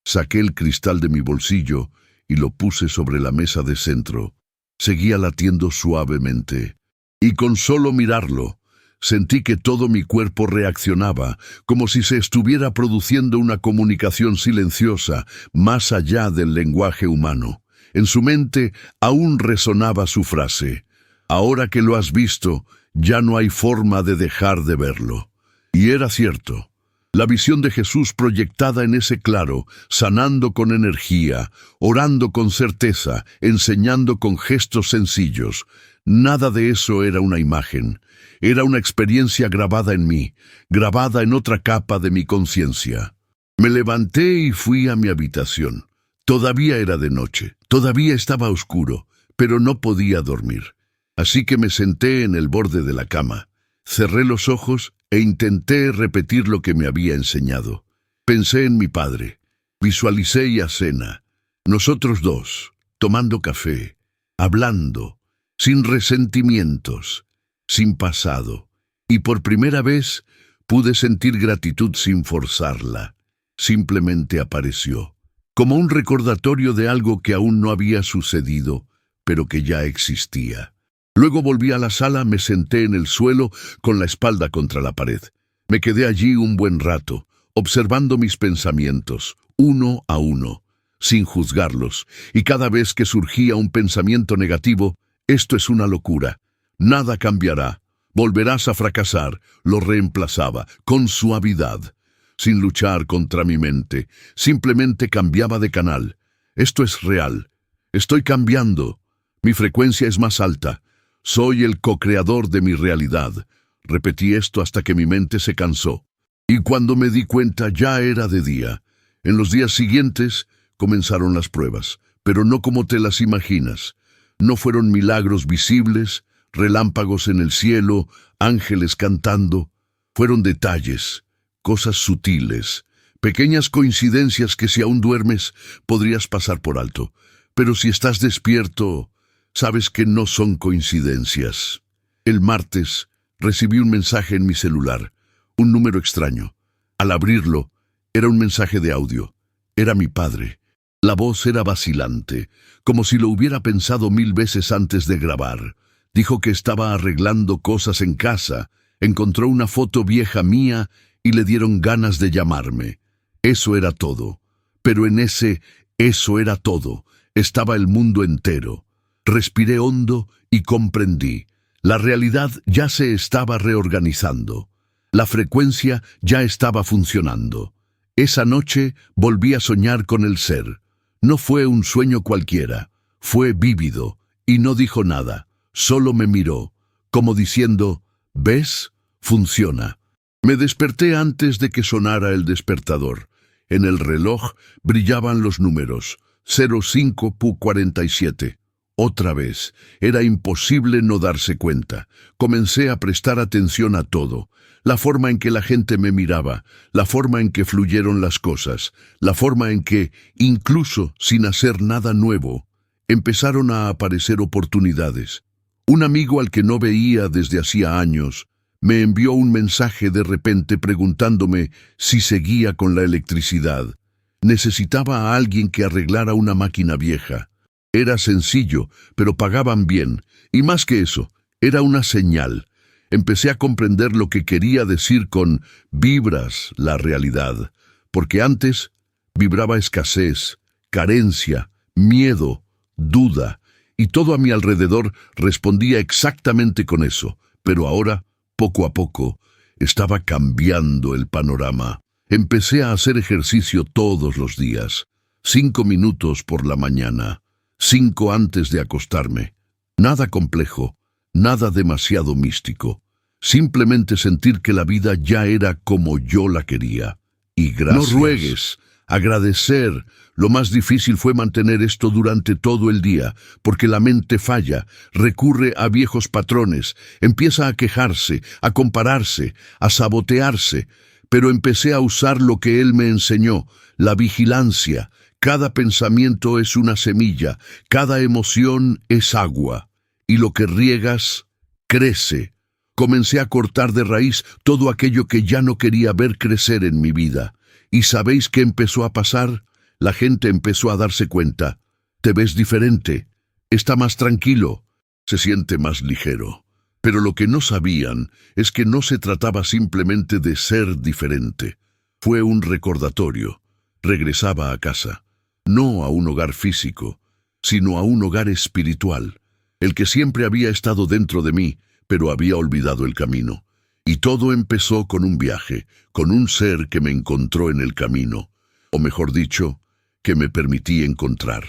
Saqué el cristal de mi bolsillo y lo puse sobre la mesa de centro. Seguía latiendo suavemente, y con solo mirarlo, sentí que todo mi cuerpo reaccionaba, como si se estuviera produciendo una comunicación silenciosa, más allá del lenguaje humano. En su mente aún resonaba su frase: «Ahora que lo has visto, ya no hay forma de dejar de verlo». Y era cierto. La visión de Jesús proyectada en ese claro, sanando con energía, orando con certeza, enseñando con gestos sencillos. Nada de eso era una imagen. Era una experiencia grabada en mí, grabada en otra capa de mi conciencia. Me levanté y fui a mi habitación. Todavía era de noche, todavía estaba oscuro, pero no podía dormir. Así que me senté en el borde de la cama, cerré los ojos e intenté repetir lo que me había enseñado. Pensé en mi padre, visualicé a Cena, nosotros dos, tomando café, hablando, sin resentimientos, sin pasado, y por primera vez pude sentir gratitud sin forzarla. Simplemente apareció, como un recordatorio de algo que aún no había sucedido, pero que ya existía. Luego volví a la sala, me senté en el suelo con la espalda contra la pared. Me quedé allí un buen rato, observando mis pensamientos, uno a uno, sin juzgarlos, y cada vez que surgía un pensamiento negativo: «Esto es una locura, nada cambiará, volverás a fracasar», lo reemplazaba con suavidad, sin luchar contra mi mente. Simplemente cambiaba de canal. «Esto es real, estoy cambiando, mi frecuencia es más alta. Soy el co-creador de mi realidad». Repetí esto hasta que mi mente se cansó. Y cuando me di cuenta ya era de día. En los días siguientes comenzaron las pruebas, pero no como te las imaginas. No fueron milagros visibles, relámpagos en el cielo, ángeles cantando. Fueron detalles, cosas sutiles, pequeñas coincidencias que si aún duermes podrías pasar por alto. Pero si estás despierto, sabes que no son coincidencias. El martes recibí un mensaje en mi celular, un número extraño. Al abrirlo, era un mensaje de audio. Era mi padre. La voz era vacilante, como si lo hubiera pensado 1000 veces antes de grabar. Dijo que estaba arreglando cosas en casa, encontró una foto vieja mía y le dieron ganas de llamarme. Eso era todo. Pero en ese «eso era todo» estaba el mundo entero. Respiré hondo y comprendí. La realidad ya se estaba reorganizando. La frecuencia ya estaba funcionando. Esa noche volví a soñar con el ser. No fue un sueño cualquiera, fue vívido, y no dijo nada, solo me miró, como diciendo: «¿Ves? Funciona». Me desperté antes de que sonara el despertador. En el reloj brillaban los números, 05:47. Otra vez, era imposible no darse cuenta. Comencé a prestar atención a todo. La forma en que la gente me miraba, la forma en que fluyeron las cosas, la forma en que, incluso sin hacer nada nuevo, empezaron a aparecer oportunidades. Un amigo al que no veía desde hacía años me envió un mensaje de repente preguntándome si seguía con la electricidad. Necesitaba a alguien que arreglara una máquina vieja. Era sencillo, pero pagaban bien, y más que eso, era una señal. Empecé a comprender lo que quería decir con «vibras la realidad», porque antes vibraba escasez, carencia, miedo, duda, y todo a mi alrededor respondía exactamente con eso, pero ahora Poco a poco, estaba cambiando el panorama. Empecé a hacer ejercicio todos los días, 5 minutos por la mañana, 5 antes de acostarme. Nada complejo, nada demasiado místico. Simplemente sentir que la vida ya era como yo la quería. Y gracias. No ruegues, agradecer. Lo más difícil fue mantener esto durante todo el día, porque la mente falla, recurre a viejos patrones, empieza a quejarse, a compararse, a sabotearse. Pero empecé a usar lo que él me enseñó, la vigilancia. Cada pensamiento es una semilla, cada emoción es agua. Y lo que riegas, crece. Comencé a cortar de raíz todo aquello que ya no quería ver crecer en mi vida. ¿Y sabéis qué empezó a pasar? La gente empezó a darse cuenta. Te ves diferente, está más tranquilo, se siente más ligero. Pero lo que no sabían es que no se trataba simplemente de ser diferente. Fue un recordatorio. Regresaba a casa, no a un hogar físico, sino a un hogar espiritual, el que siempre había estado dentro de mí, pero había olvidado el camino. Y todo empezó con un viaje, con un ser que me encontró en el camino, o mejor dicho, que me permití encontrar.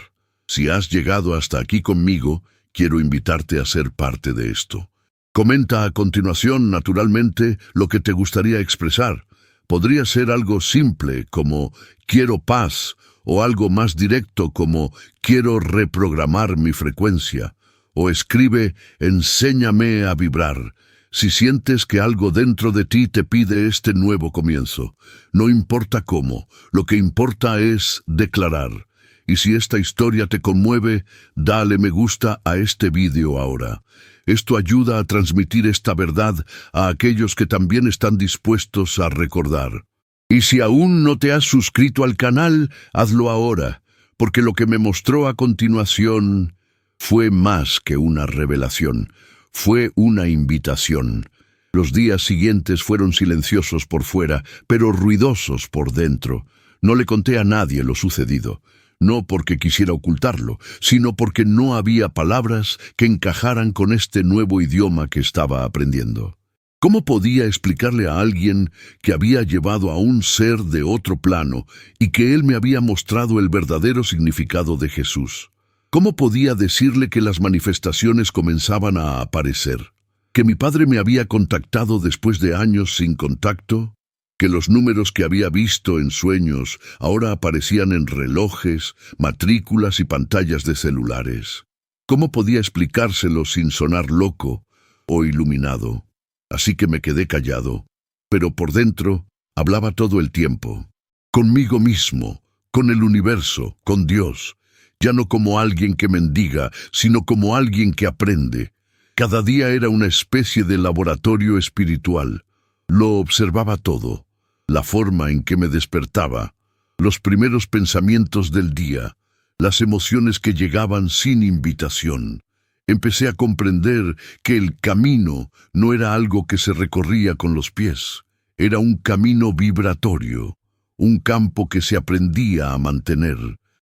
Si has llegado hasta aquí conmigo, quiero invitarte a ser parte de esto. Comenta a continuación, naturalmente, lo que te gustaría expresar. Podría ser algo simple, como quiero paz, o algo más directo, como quiero reprogramar mi frecuencia. O escribe, enséñame a vibrar. Si sientes que algo dentro de ti te pide este nuevo comienzo, no importa cómo, lo que importa es declarar. Y si esta historia te conmueve, dale me gusta a este vídeo ahora. Esto ayuda a transmitir esta verdad a aquellos que también están dispuestos a recordar. Y si aún no te has suscrito al canal, hazlo ahora, porque lo que me mostró a continuación fue más que una revelación, fue una invitación. Los días siguientes fueron silenciosos por fuera, pero ruidosos por dentro. No le conté a nadie lo sucedido. No porque quisiera ocultarlo, sino porque no había palabras que encajaran con este nuevo idioma que estaba aprendiendo. ¿Cómo podía explicarle a alguien que había llevado a un ser de otro plano y que él me había mostrado el verdadero significado de Jesús? ¿Cómo podía decirle que las manifestaciones comenzaban a aparecer? ¿Que mi padre me había contactado después de años sin contacto? ¿Que los números que había visto en sueños ahora aparecían en relojes, matrículas y pantallas de celulares? ¿Cómo podía explicárselo sin sonar loco o iluminado? Así que me quedé callado, pero por dentro hablaba todo el tiempo. Conmigo mismo, con el universo, con Dios. Ya no como alguien que mendiga, sino como alguien que aprende. Cada día era una especie de laboratorio espiritual. Lo observaba todo. La forma en que me despertaba, los primeros pensamientos del día, las emociones que llegaban sin invitación. Empecé a comprender que el camino no era algo que se recorría con los pies, era un camino vibratorio, un campo que se aprendía a mantener.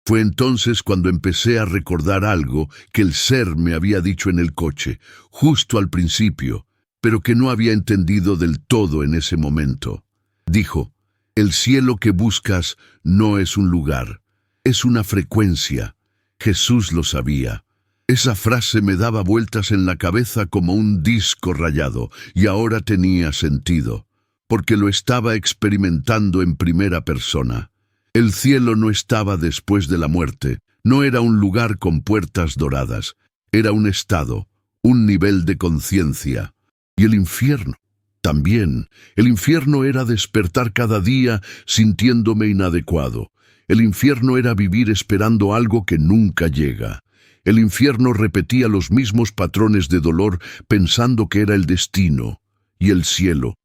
Fue entonces cuando empecé a recordar algo que el ser me había dicho en el coche, justo al principio, pero que no había entendido del todo en ese momento. Dijo, el cielo que buscas no es un lugar, es una frecuencia. Jesús lo sabía. Esa frase me daba vueltas en la cabeza como un disco rayado, y ahora tenía sentido, porque lo estaba experimentando en primera persona. El cielo no estaba después de la muerte, no era un lugar con puertas doradas, era un estado, un nivel de conciencia. Y el infierno. También, el infierno era despertar cada día sintiéndome inadecuado. El infierno era vivir esperando algo que nunca llega. El infierno repetía los mismos patrones de dolor pensando que era el destino. Y el cielo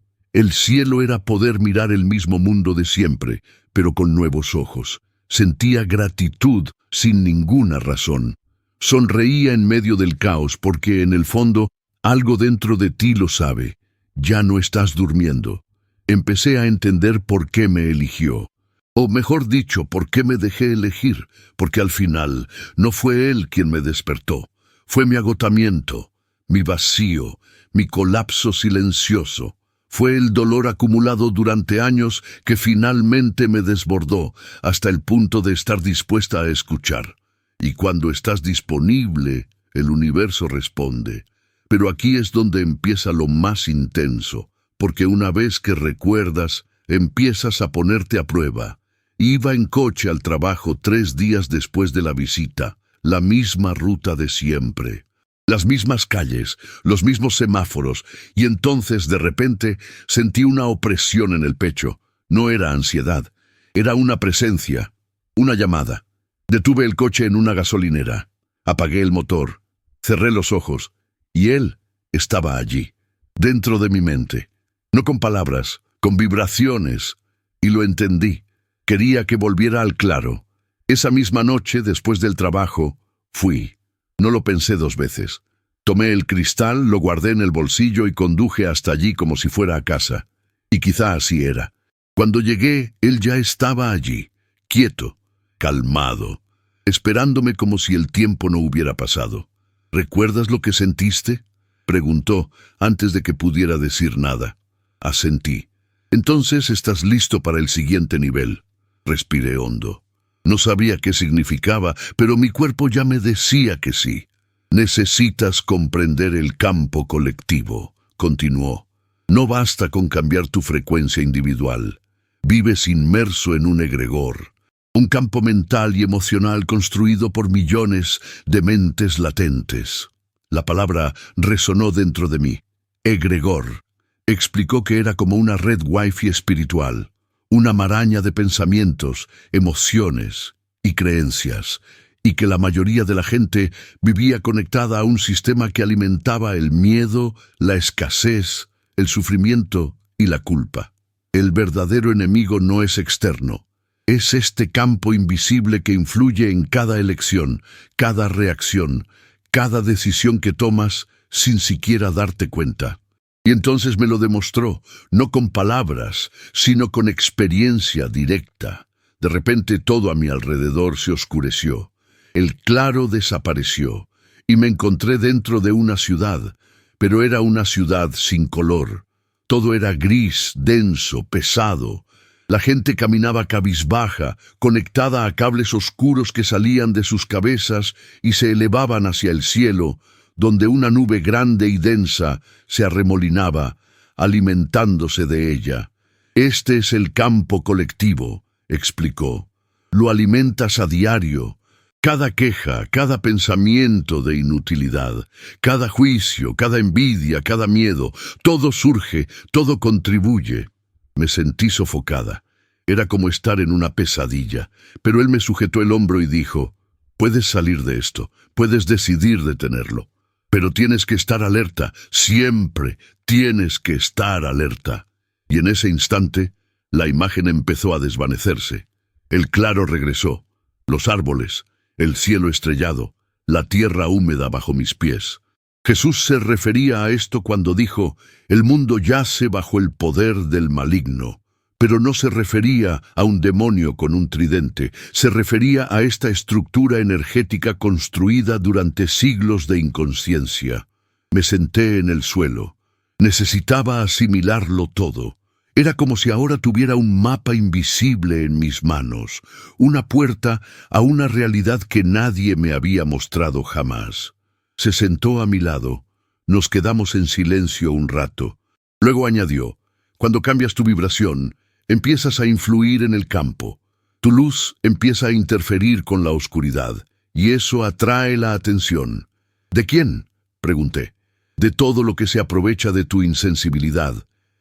era poder mirar el mismo mundo de siempre, pero con nuevos ojos. Sentía gratitud sin ninguna razón. Sonreía en medio del caos porque, en el fondo, algo dentro de ti lo sabe. Ya no estás durmiendo. Empecé a entender por qué me eligió. O mejor dicho, por qué me dejé elegir, porque al final no fue él quien me despertó. Fue mi agotamiento, mi vacío, mi colapso silencioso. Fue el dolor acumulado durante años que finalmente me desbordó hasta el punto de estar dispuesta a escuchar. Y cuando estás disponible, el universo responde. Pero aquí es donde empieza lo más intenso, porque una vez que recuerdas, empiezas a ponerte a prueba. Iba en coche al trabajo 3 días después de la visita, la misma ruta de siempre. Las mismas calles, los mismos semáforos, y entonces de repente sentí una opresión en el pecho. No era ansiedad, era una presencia, una llamada. Detuve el coche en una gasolinera, apagué el motor, cerré los ojos, y él estaba allí, dentro de mi mente. No con palabras, con vibraciones, y lo entendí. Quería que volviera al claro. Esa misma noche, después del trabajo, fui. No lo pensé 2 veces. Tomé el cristal, lo guardé en el bolsillo y conduje hasta allí como si fuera a casa. Y quizá así era. Cuando llegué, él ya estaba allí, quieto, calmado, esperándome como si el tiempo no hubiera pasado. ¿Recuerdas lo que sentiste?, preguntó antes de que pudiera decir nada. Asentí. Entonces estás listo para el siguiente nivel. Respiré hondo. No sabía qué significaba, pero mi cuerpo ya me decía que sí. Necesitas comprender el campo colectivo, continuó. No basta con cambiar tu frecuencia individual. Vives inmerso en un egregor, un campo mental y emocional construido por millones de mentes latentes. La palabra resonó dentro de mí. Egregor. Explicó que era como una red wifi espiritual, una maraña de pensamientos, emociones y creencias, y que la mayoría de la gente vivía conectada a un sistema que alimentaba el miedo, la escasez, el sufrimiento y la culpa. El verdadero enemigo no es externo, es este campo invisible que influye en cada elección, cada reacción, cada decisión que tomas sin siquiera darte cuenta. Y entonces me lo demostró, no con palabras, sino con experiencia directa. De repente todo a mi alrededor se oscureció. El claro desapareció, y me encontré dentro de una ciudad, pero era una ciudad sin color. Todo era gris, denso, pesado. La gente caminaba cabizbaja, conectada a cables oscuros que salían de sus cabezas y se elevaban hacia el cielo, donde una nube grande y densa se arremolinaba, alimentándose de ella. Este es el campo colectivo, explicó. Lo alimentas a diario. Cada queja, cada pensamiento de inutilidad, cada juicio, cada envidia, cada miedo, todo surge, todo contribuye. Me sentí sofocada. Era como estar en una pesadilla, pero él me sujetó el hombro y dijo, «Puedes salir de esto, puedes decidir detenerlo. Pero tienes que estar alerta, siempre tienes que estar alerta». Y en ese instante, la imagen empezó a desvanecerse. El claro regresó, los árboles, el cielo estrellado, la tierra húmeda bajo mis pies. Jesús se refería a esto cuando dijo, «El mundo yace bajo el poder del maligno». Pero no se refería a un demonio con un tridente, se refería a esta estructura energética construida durante siglos de inconsciencia. Me senté en el suelo. Necesitaba asimilarlo todo. Era como si ahora tuviera un mapa invisible en mis manos, una puerta a una realidad que nadie me había mostrado jamás. Se sentó a mi lado. Nos quedamos en silencio un rato. Luego añadió, «Cuando cambias tu vibración, empiezas a influir en el campo. Tu luz empieza a interferir con la oscuridad, y eso atrae la atención». «¿De quién?», pregunté. «De todo lo que se aprovecha de tu insensibilidad.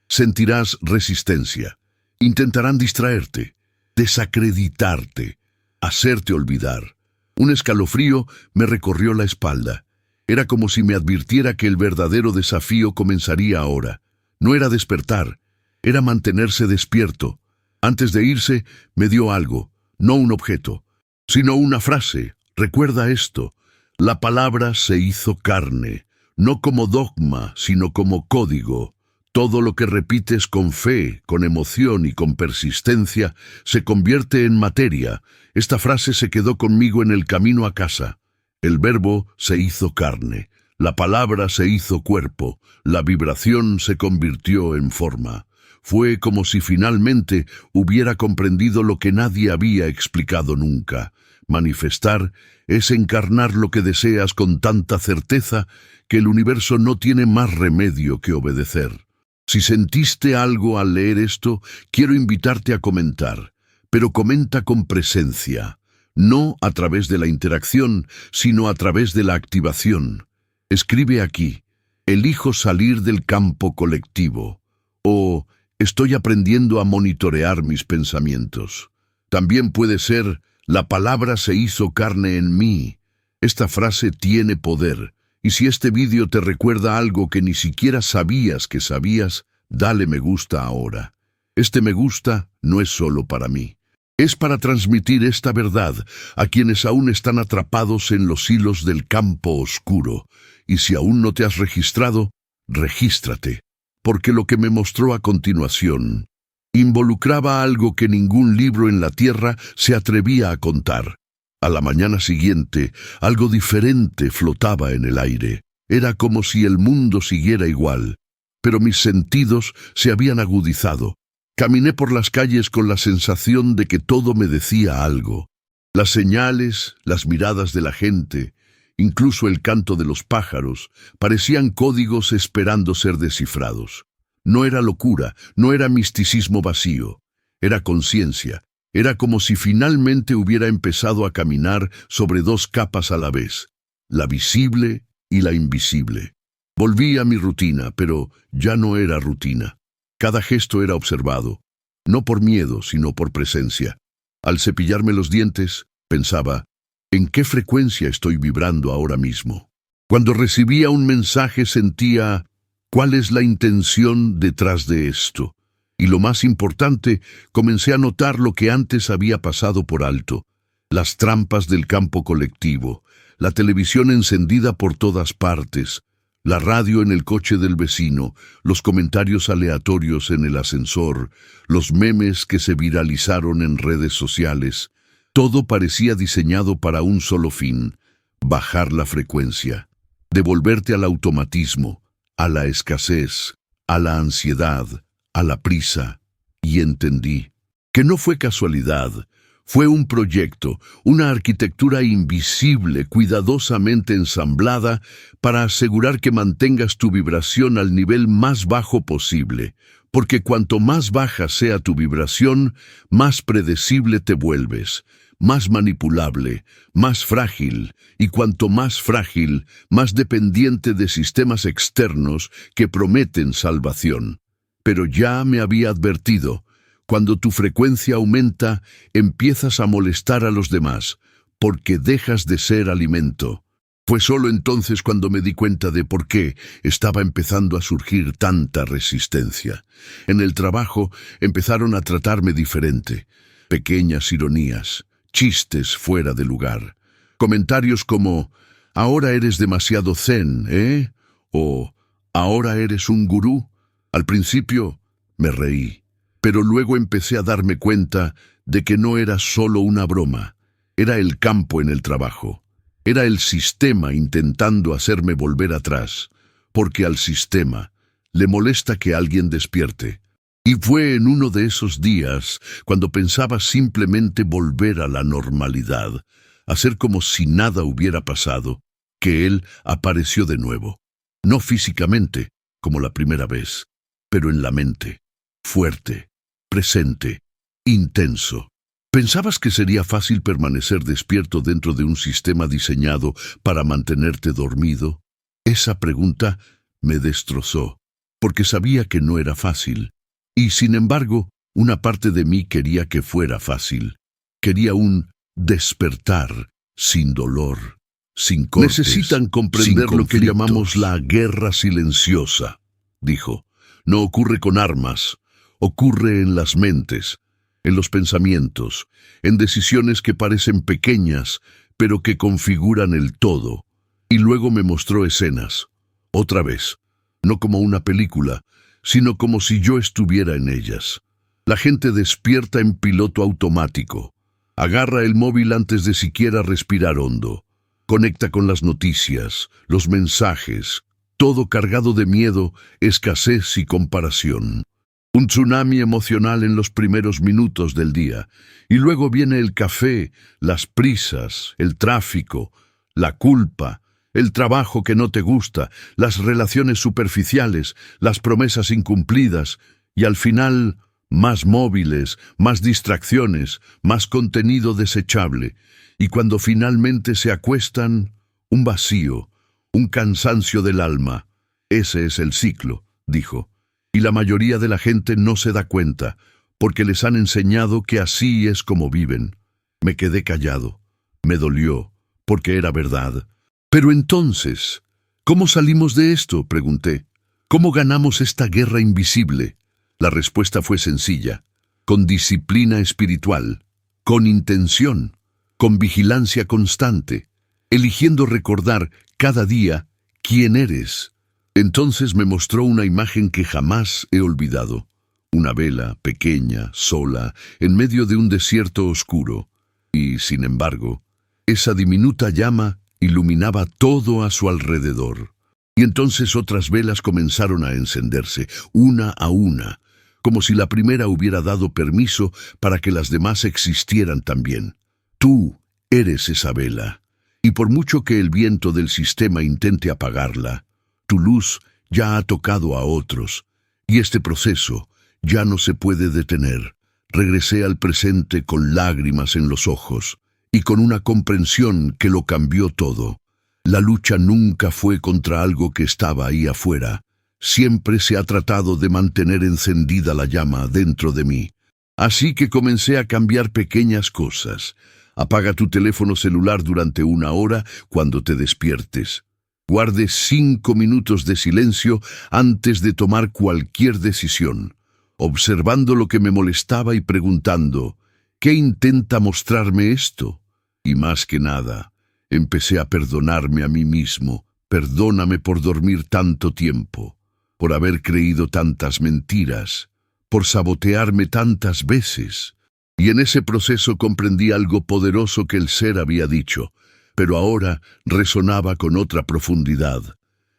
Sentirás resistencia. Intentarán distraerte, desacreditarte, hacerte olvidar». Un escalofrío me recorrió la espalda. Era como si me advirtiera que el verdadero desafío comenzaría ahora. No era despertar, era mantenerse despierto. Antes de irse, me dio algo, no un objeto, sino una frase. Recuerda esto, la palabra se hizo carne, no como dogma, sino como código. Todo lo que repites con fe, con emoción y con persistencia, se convierte en materia. Esta frase se quedó conmigo en el camino a casa. El verbo se hizo carne. La palabra se hizo cuerpo, la vibración se convirtió en forma. Fue como si finalmente hubiera comprendido lo que nadie había explicado nunca. Manifestar es encarnar lo que deseas con tanta certeza que el universo no tiene más remedio que obedecer. Si sentiste algo al leer esto, quiero invitarte a comentar, pero comenta con presencia, no a través de la interacción, sino a través de la activación. Escribe aquí: elijo salir del campo colectivo, o estoy aprendiendo a monitorear mis pensamientos. También puede ser: la palabra se hizo carne en mí. Esta frase tiene poder, y si este vídeo te recuerda algo que ni siquiera sabías que sabías, dale me gusta ahora. Este me gusta no es solo para mí. Es para transmitir esta verdad a quienes aún están atrapados en los hilos del campo oscuro. Y si aún no te has registrado, regístrate, porque lo que me mostró a continuación involucraba algo que ningún libro en la tierra se atrevía a contar. A la mañana siguiente, algo diferente flotaba en el aire. Era como si el mundo siguiera igual, pero mis sentidos se habían agudizado. Caminé por las calles con la sensación de que todo me decía algo. Las señales, las miradas de la gente, incluso el canto de los pájaros, parecían códigos esperando ser descifrados. No era locura, no era misticismo vacío, era conciencia. Era como si finalmente hubiera empezado a caminar sobre dos capas a la vez, la visible y la invisible. Volví a mi rutina, pero ya no era rutina. Cada gesto era observado, no por miedo, sino por presencia. Al cepillarme los dientes, pensaba: ¿en qué frecuencia estoy vibrando ahora mismo? Cuando recibía un mensaje sentía: ¿cuál es la intención detrás de esto? Y lo más importante, comencé a notar lo que antes había pasado por alto: las trampas del campo colectivo, la televisión encendida por todas partes, la radio en el coche del vecino, los comentarios aleatorios en el ascensor, los memes que se viralizaron en redes sociales. Todo parecía diseñado para un solo fin: bajar la frecuencia, devolverte al automatismo, a la escasez, a la ansiedad, a la prisa. Y entendí que no fue casualidad, fue un proyecto, una arquitectura invisible, cuidadosamente ensamblada para asegurar que mantengas tu vibración al nivel más bajo posible, porque cuanto más baja sea tu vibración, más predecible te vuelves, más manipulable, más frágil, y cuanto más frágil, más dependiente de sistemas externos que prometen salvación. Pero ya me había advertido: cuando tu frecuencia aumenta, empiezas a molestar a los demás, porque dejas de ser alimento. Fue solo entonces cuando me di cuenta de por qué estaba empezando a surgir tanta resistencia. En el trabajo empezaron a tratarme diferente. Pequeñas ironías, chistes fuera de lugar. Comentarios como: ahora eres demasiado zen, ¿eh? O ahora eres un gurú. Al principio me reí, pero luego empecé a darme cuenta de que no era solo una broma. Era el campo en el trabajo. Era el sistema intentando hacerme volver atrás, porque al sistema le molesta que alguien despierte. Y fue en uno de esos días, cuando pensaba simplemente volver a la normalidad, hacer como si nada hubiera pasado, que él apareció de nuevo. No físicamente, como la primera vez, pero en la mente, fuerte, presente, intenso. ¿Pensabas que sería fácil permanecer despierto dentro de un sistema diseñado para mantenerte dormido? Esa pregunta me destrozó, porque sabía que no era fácil. Y sin embargo, una parte de mí quería que fuera fácil. Quería un despertar sin dolor, sin cortes. Necesitan comprender lo que llamamos la guerra silenciosa, dijo. No ocurre con armas, ocurre en las mentes, en los pensamientos, en decisiones que parecen pequeñas, pero que configuran el todo. Y luego me mostró escenas, otra vez, no como una película, sino como si yo estuviera en ellas. La gente despierta en piloto automático, agarra el móvil antes de siquiera respirar hondo, Conecta con las noticias, los mensajes, todo cargado de miedo, escasez y comparación. Un tsunami emocional en los primeros minutos del día. Y luego viene el café, las prisas, el tráfico, la culpa, el trabajo que no te gusta, las relaciones superficiales, las promesas incumplidas y al final más móviles, más distracciones, más contenido desechable. Y cuando finalmente se acuestan, un vacío, un cansancio del alma. Ese es el ciclo, dijo. Y la mayoría de la gente no se da cuenta, porque les han enseñado que así es como viven. Me quedé callado. Me dolió, porque era verdad. Pero entonces, ¿cómo salimos de esto?, pregunté. ¿Cómo ganamos esta guerra invisible? La respuesta fue sencilla. Con disciplina espiritual, con intención, con vigilancia constante, eligiendo recordar cada día quién eres. Entonces me mostró una imagen que jamás he olvidado. Una vela pequeña, sola, en medio de un desierto oscuro. Y, sin embargo, esa diminuta llama iluminaba todo a su alrededor. Y entonces otras velas comenzaron a encenderse, una a una, como si la primera hubiera dado permiso para que las demás existieran también. Tú eres esa vela, y por mucho que el viento del sistema intente apagarla, tu luz ya ha tocado a otros, y este proceso ya no se puede detener. Regresé al presente con lágrimas en los ojos, y con una comprensión que lo cambió todo. La lucha nunca fue contra algo que estaba ahí afuera. Siempre se ha tratado de mantener encendida la llama dentro de mí. Así que comencé a cambiar pequeñas cosas. Apaga tu teléfono celular durante 1 hora cuando te despiertes. Guarde 5 minutos de silencio antes de tomar cualquier decisión, observando lo que me molestaba y preguntando, ¿qué intenta mostrarme esto? Y más que nada, empecé a perdonarme a mí mismo. Perdóname por dormir tanto tiempo, por haber creído tantas mentiras, por sabotearme tantas veces. Y en ese proceso comprendí algo poderoso que el ser había dicho, pero ahora resonaba con otra profundidad.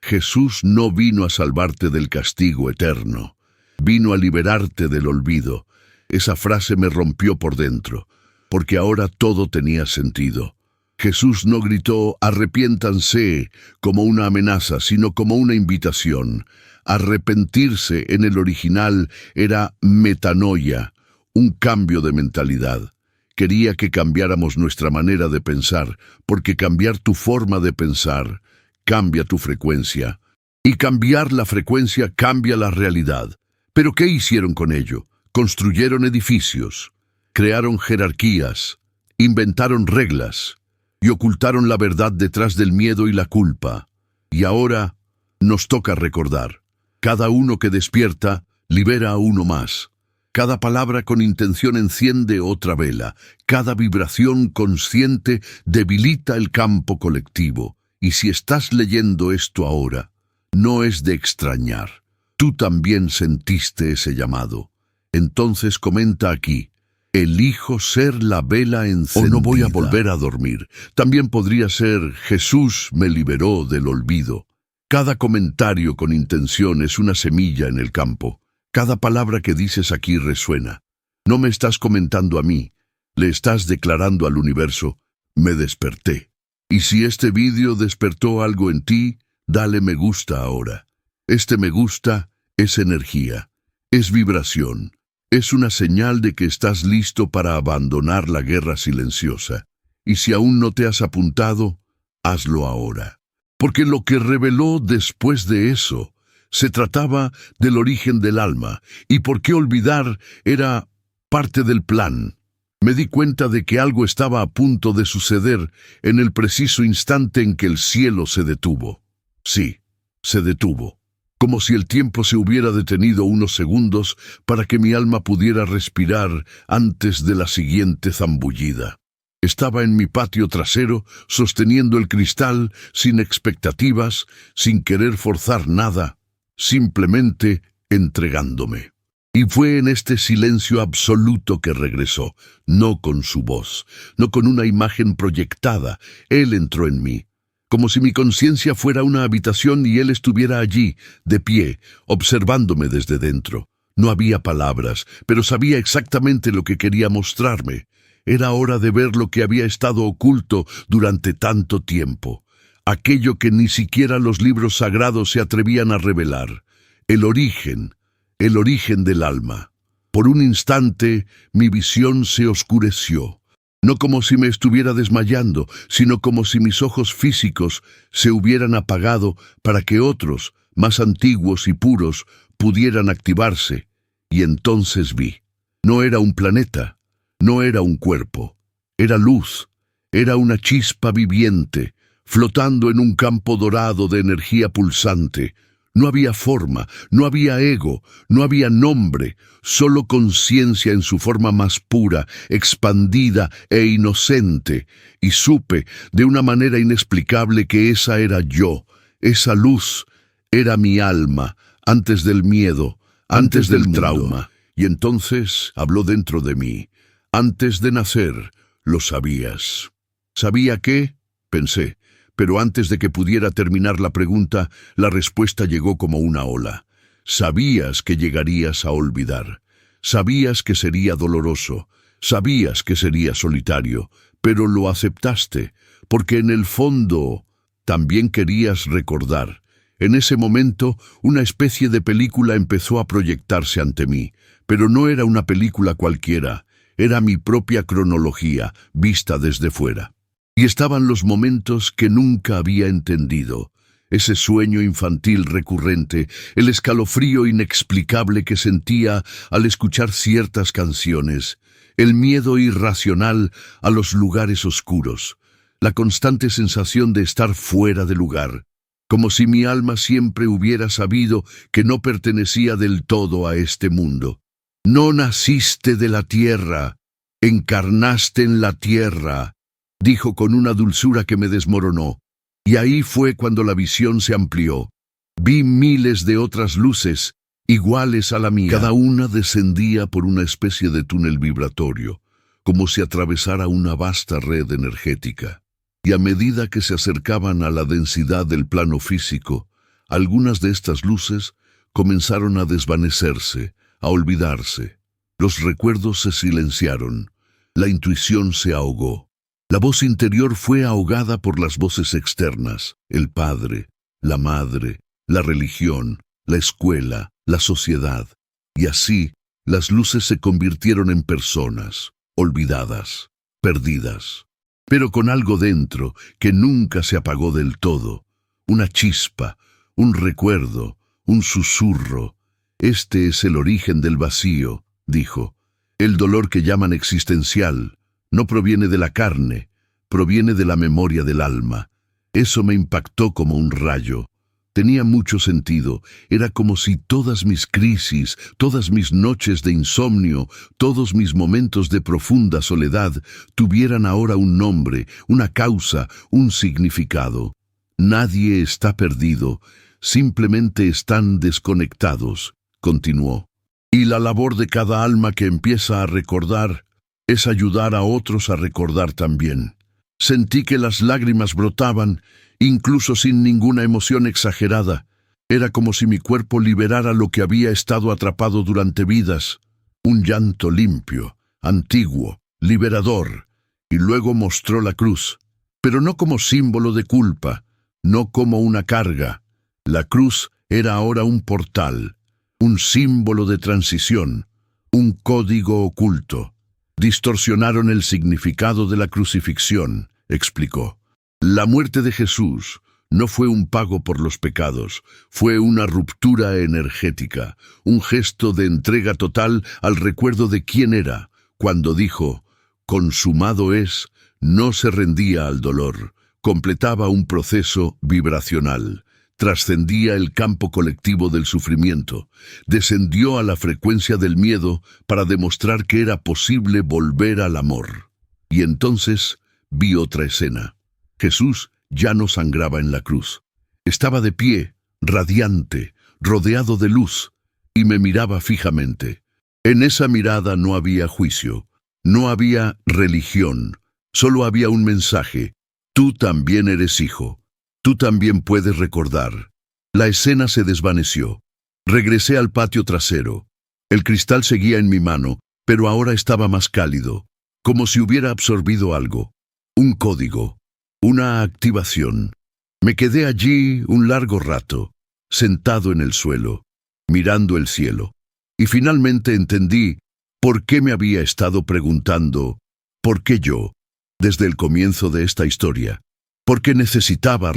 Jesús no vino a salvarte del castigo eterno, vino a liberarte del olvido. Esa frase me rompió por dentro, porque ahora todo tenía sentido. Jesús no gritó, arrepiéntanse, como una amenaza, sino como una invitación. Arrepentirse en el original era metanoia, un cambio de mentalidad. Quería que cambiáramos nuestra manera de pensar, porque cambiar tu forma de pensar cambia tu frecuencia. Y cambiar la frecuencia cambia la realidad. ¿Pero qué hicieron con ello? Construyeron edificios, crearon jerarquías, inventaron reglas y ocultaron la verdad detrás del miedo y la culpa. Y ahora nos toca recordar. Cada uno que despierta libera a uno más. Cada palabra con intención enciende otra vela. Cada vibración consciente debilita el campo colectivo. Y si estás leyendo esto ahora, no es de extrañar. Tú también sentiste ese llamado. Entonces comenta aquí, elijo ser la vela encendida. O no voy a volver a dormir. También podría ser, Jesús me liberó del olvido. Cada comentario con intención es una semilla en el campo. Cada palabra que dices aquí resuena. No me estás comentando a mí, le estás declarando al universo, me desperté. Y si este vídeo despertó algo en ti, dale me gusta ahora. Este me gusta es energía, es vibración, es una señal de que estás listo para abandonar la guerra silenciosa. Y si aún no te has apuntado, hazlo ahora. Porque lo que reveló después de eso se trataba del origen del alma, y por qué olvidar era parte del plan. Me di cuenta de que algo estaba a punto de suceder en el preciso instante en que el cielo se detuvo. Sí, se detuvo. Como si el tiempo se hubiera detenido unos segundos para que mi alma pudiera respirar antes de la siguiente zambullida. Estaba en mi patio trasero, sosteniendo el cristal, sin expectativas, sin querer forzar nada, simplemente entregándome. Y fue en este silencio absoluto que regresó, no con su voz, no con una imagen proyectada. Él entró en mí, como si mi conciencia fuera una habitación y él estuviera allí, de pie, observándome desde dentro. No había palabras, pero sabía exactamente lo que quería mostrarme. Era hora de ver lo que había estado oculto durante tanto tiempo, aquello que ni siquiera los libros sagrados se atrevían a revelar, el origen del alma. Por un instante mi visión se oscureció, no como si me estuviera desmayando, sino como si mis ojos físicos se hubieran apagado para que otros, más antiguos y puros, pudieran activarse. Y entonces vi. No era un planeta, no era un cuerpo, era luz, era una chispa viviente, flotando en un campo dorado de energía pulsante. No había forma, no había ego, no había nombre, solo conciencia en su forma más pura, expandida e inocente, y supe de una manera inexplicable que esa era yo, esa luz, era mi alma, antes del miedo, antes del trauma. Y entonces habló dentro de mí. Antes de nacer, lo sabías. ¿Sabía qué? Pensé. Pero antes de que pudiera terminar la pregunta, la respuesta llegó como una ola. Sabías que llegarías a olvidar. Sabías que sería doloroso. Sabías que sería solitario. Pero lo aceptaste, porque en el fondo también querías recordar. En ese momento, una especie de película empezó a proyectarse ante mí. Pero no era una película cualquiera. Era mi propia cronología, vista desde fuera. Y estaban los momentos que nunca había entendido, ese sueño infantil recurrente, el escalofrío inexplicable que sentía al escuchar ciertas canciones, el miedo irracional a los lugares oscuros, la constante sensación de estar fuera de lugar, como si mi alma siempre hubiera sabido que no pertenecía del todo a este mundo. No naciste de la tierra, encarnaste en la tierra, dijo con una dulzura que me desmoronó. Y ahí fue cuando la visión se amplió. Vi miles de otras luces, iguales a la mía. Cada una descendía por una especie de túnel vibratorio, como si atravesara una vasta red energética. Y a medida que se acercaban a la densidad del plano físico, algunas de estas luces comenzaron a desvanecerse, a olvidarse. Los recuerdos se silenciaron, la intuición se ahogó. La voz interior fue ahogada por las voces externas, el padre, la madre, la religión, la escuela, la sociedad. Y así, las luces se convirtieron en personas, olvidadas, perdidas. Pero con algo dentro que nunca se apagó del todo, una chispa, un recuerdo, un susurro. Este es el origen del vacío, dijo. El dolor que llaman existencial no proviene de la carne, proviene de la memoria del alma. Eso me impactó como un rayo. Tenía mucho sentido. Era como si todas mis crisis, todas mis noches de insomnio, todos mis momentos de profunda soledad tuvieran ahora un nombre, una causa, un significado. Nadie está perdido, simplemente están desconectados, continuó. Y la labor de cada alma que empieza a recordar es ayudar a otros a recordar también. Sentí que las lágrimas brotaban, incluso sin ninguna emoción exagerada. Era como si mi cuerpo liberara lo que había estado atrapado durante vidas. Un llanto limpio, antiguo, liberador. Y luego mostró la cruz, pero no como símbolo de culpa, no como una carga. La cruz era ahora un portal, un símbolo de transición, un código oculto. Distorsionaron el significado de la crucifixión, explicó. La muerte de Jesús no fue un pago por los pecados, fue una ruptura energética, un gesto de entrega total al recuerdo de quién era. Cuando dijo, consumado es, no se rendía al dolor, completaba un proceso vibracional. Trascendía el campo colectivo del sufrimiento, descendió a la frecuencia del miedo para demostrar que era posible volver al amor. Y entonces vi otra escena. Jesús ya no sangraba en la cruz. Estaba de pie, radiante, rodeado de luz, y me miraba fijamente. En esa mirada no había juicio, no había religión, solo había un mensaje. Tú también eres hijo. Tú también puedes recordar. La escena se desvaneció. Regresé al patio trasero. El cristal seguía en mi mano, pero ahora estaba más cálido, como si hubiera absorbido algo. Un código, una activación. Me quedé allí un largo rato, sentado en el suelo, mirando el cielo. Y finalmente entendí por qué me había estado preguntando, ¿por qué yo? Desde el comienzo de esta historia. Porque necesitaba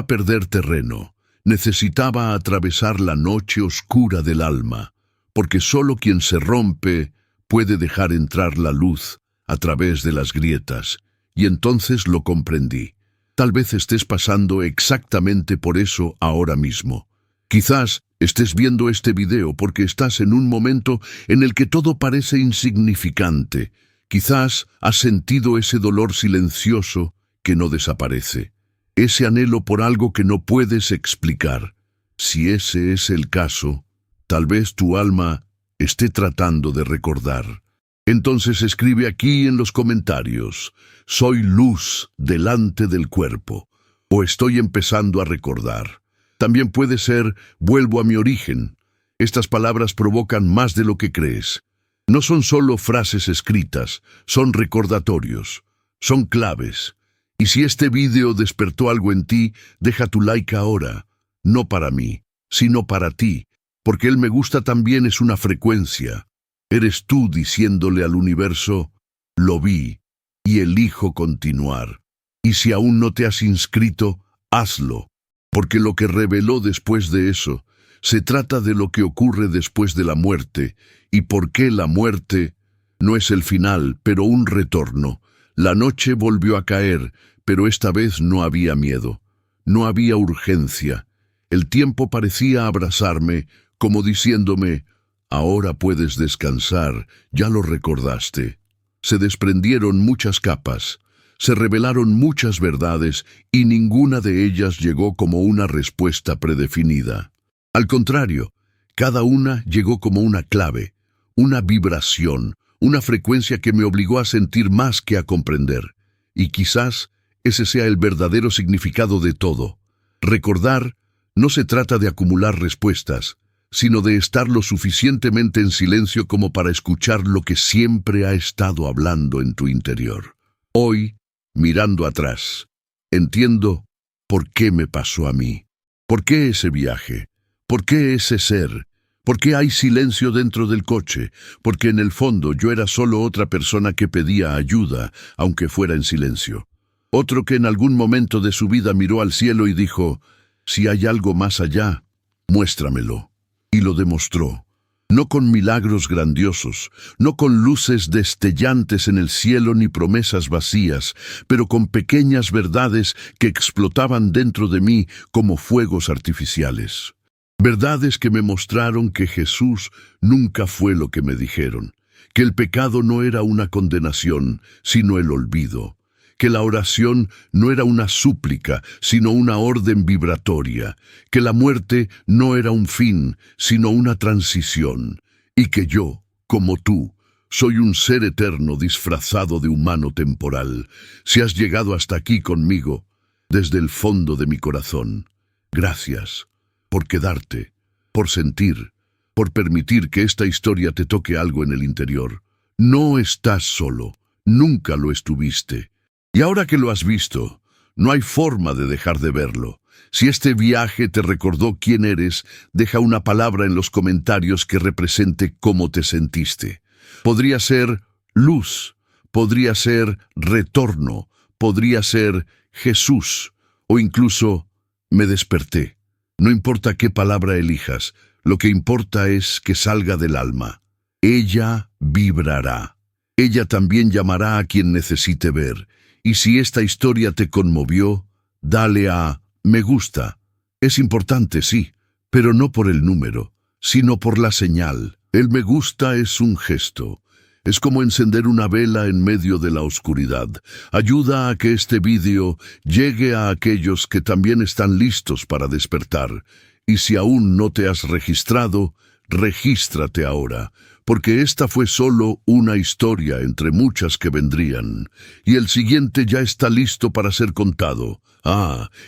perder terreno. Necesitaba atravesar la noche oscura del alma, porque solo quien se rompe puede dejar entrar la luz a través de las grietas. Y entonces lo comprendí. Tal vez estés pasando exactamente por eso ahora mismo. Quizás estés viendo este video porque estás en un momento en el que todo parece insignificante. Quizás has sentido ese dolor silencioso que no desaparece. Ese anhelo por algo que no puedes explicar. Si ese es el caso, tal vez tu alma esté tratando de recordar. Entonces escribe aquí en los comentarios, soy luz delante del cuerpo, o estoy empezando a recordar. También puede ser, vuelvo a mi origen. Estas palabras provocan más de lo que crees. No son solo frases escritas, son recordatorios, son claves. Y si este vídeo despertó algo en ti, deja tu like ahora. No para mí, sino para ti, porque el me gusta también es una frecuencia. Eres tú diciéndole al universo, lo vi, y elijo continuar. Y si aún no te has inscrito, hazlo, porque lo que reveló después de eso, se trata de lo que ocurre después de la muerte, y por qué la muerte no es el final, pero un retorno. La noche volvió a caer, pero esta vez no había miedo, no había urgencia. El tiempo parecía abrazarme, como diciéndome, ahora puedes descansar, ya lo recordaste. Se desprendieron muchas capas, se revelaron muchas verdades y ninguna de ellas llegó como una respuesta predefinida. Al contrario, cada una llegó como una clave, una vibración, una frecuencia que me obligó a sentir más que a comprender. Y quizás ese sea el verdadero significado de todo. Recordar no se trata de acumular respuestas, sino de estar lo suficientemente en silencio como para escuchar lo que siempre ha estado hablando en tu interior. Hoy, mirando atrás, entiendo por qué me pasó a mí. ¿Por qué ese viaje? ¿Por qué ese ser? ¿Por qué hay silencio dentro del coche? Porque en el fondo yo era solo otra persona que pedía ayuda, aunque fuera en silencio. Otro que en algún momento de su vida miró al cielo y dijo, si hay algo más allá, muéstramelo. Y lo demostró. No con milagros grandiosos, no con luces destellantes en el cielo ni promesas vacías, pero con pequeñas verdades que explotaban dentro de mí como fuegos artificiales. Verdades que me mostraron que Jesús nunca fue lo que me dijeron, que el pecado no era una condenación, sino el olvido, que la oración no era una súplica, sino una orden vibratoria, que la muerte no era un fin, sino una transición, y que yo, como tú, soy un ser eterno disfrazado de humano temporal. Si has llegado hasta aquí conmigo, desde el fondo de mi corazón, gracias por quedarte, por sentir, por permitir que esta historia te toque algo en el interior. No estás solo, nunca lo estuviste. Y ahora que lo has visto, no hay forma de dejar de verlo. Si este viaje te recordó quién eres, deja una palabra en los comentarios que represente cómo te sentiste. Podría ser luz, podría ser retorno, podría ser Jesús, o incluso me desperté. No importa qué palabra elijas, lo que importa es que salga del alma. Ella vibrará. Ella también llamará a quien necesite ver. Y si esta historia te conmovió, dale a me gusta. Es importante, sí, pero no por el número, sino por la señal. El me gusta es un gesto. Es como encender una vela en medio de la oscuridad. Ayuda a que este vídeo llegue a aquellos que también están listos para despertar. Y si aún no te has registrado, Regístrate ahora, porque esta fue solo una historia entre muchas que vendrían, y el siguiente ya está listo para ser contado.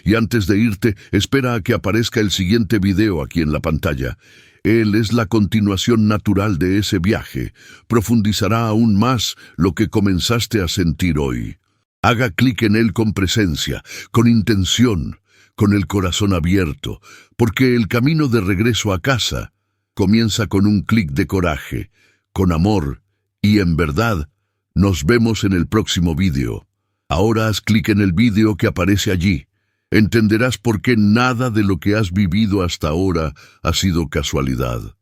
Y antes de irte, espera a que aparezca el siguiente video aquí en la pantalla. Él es la continuación natural de ese viaje. Profundizará aún más lo que comenzaste a sentir hoy. Haga clic en él con presencia, con intención, con el corazón abierto, porque el camino de regreso a casa comienza con un clic de coraje, con amor, y en verdad, nos vemos en el próximo vídeo. Ahora haz clic en el vídeo que aparece allí. Entenderás por qué nada de lo que has vivido hasta ahora ha sido casualidad.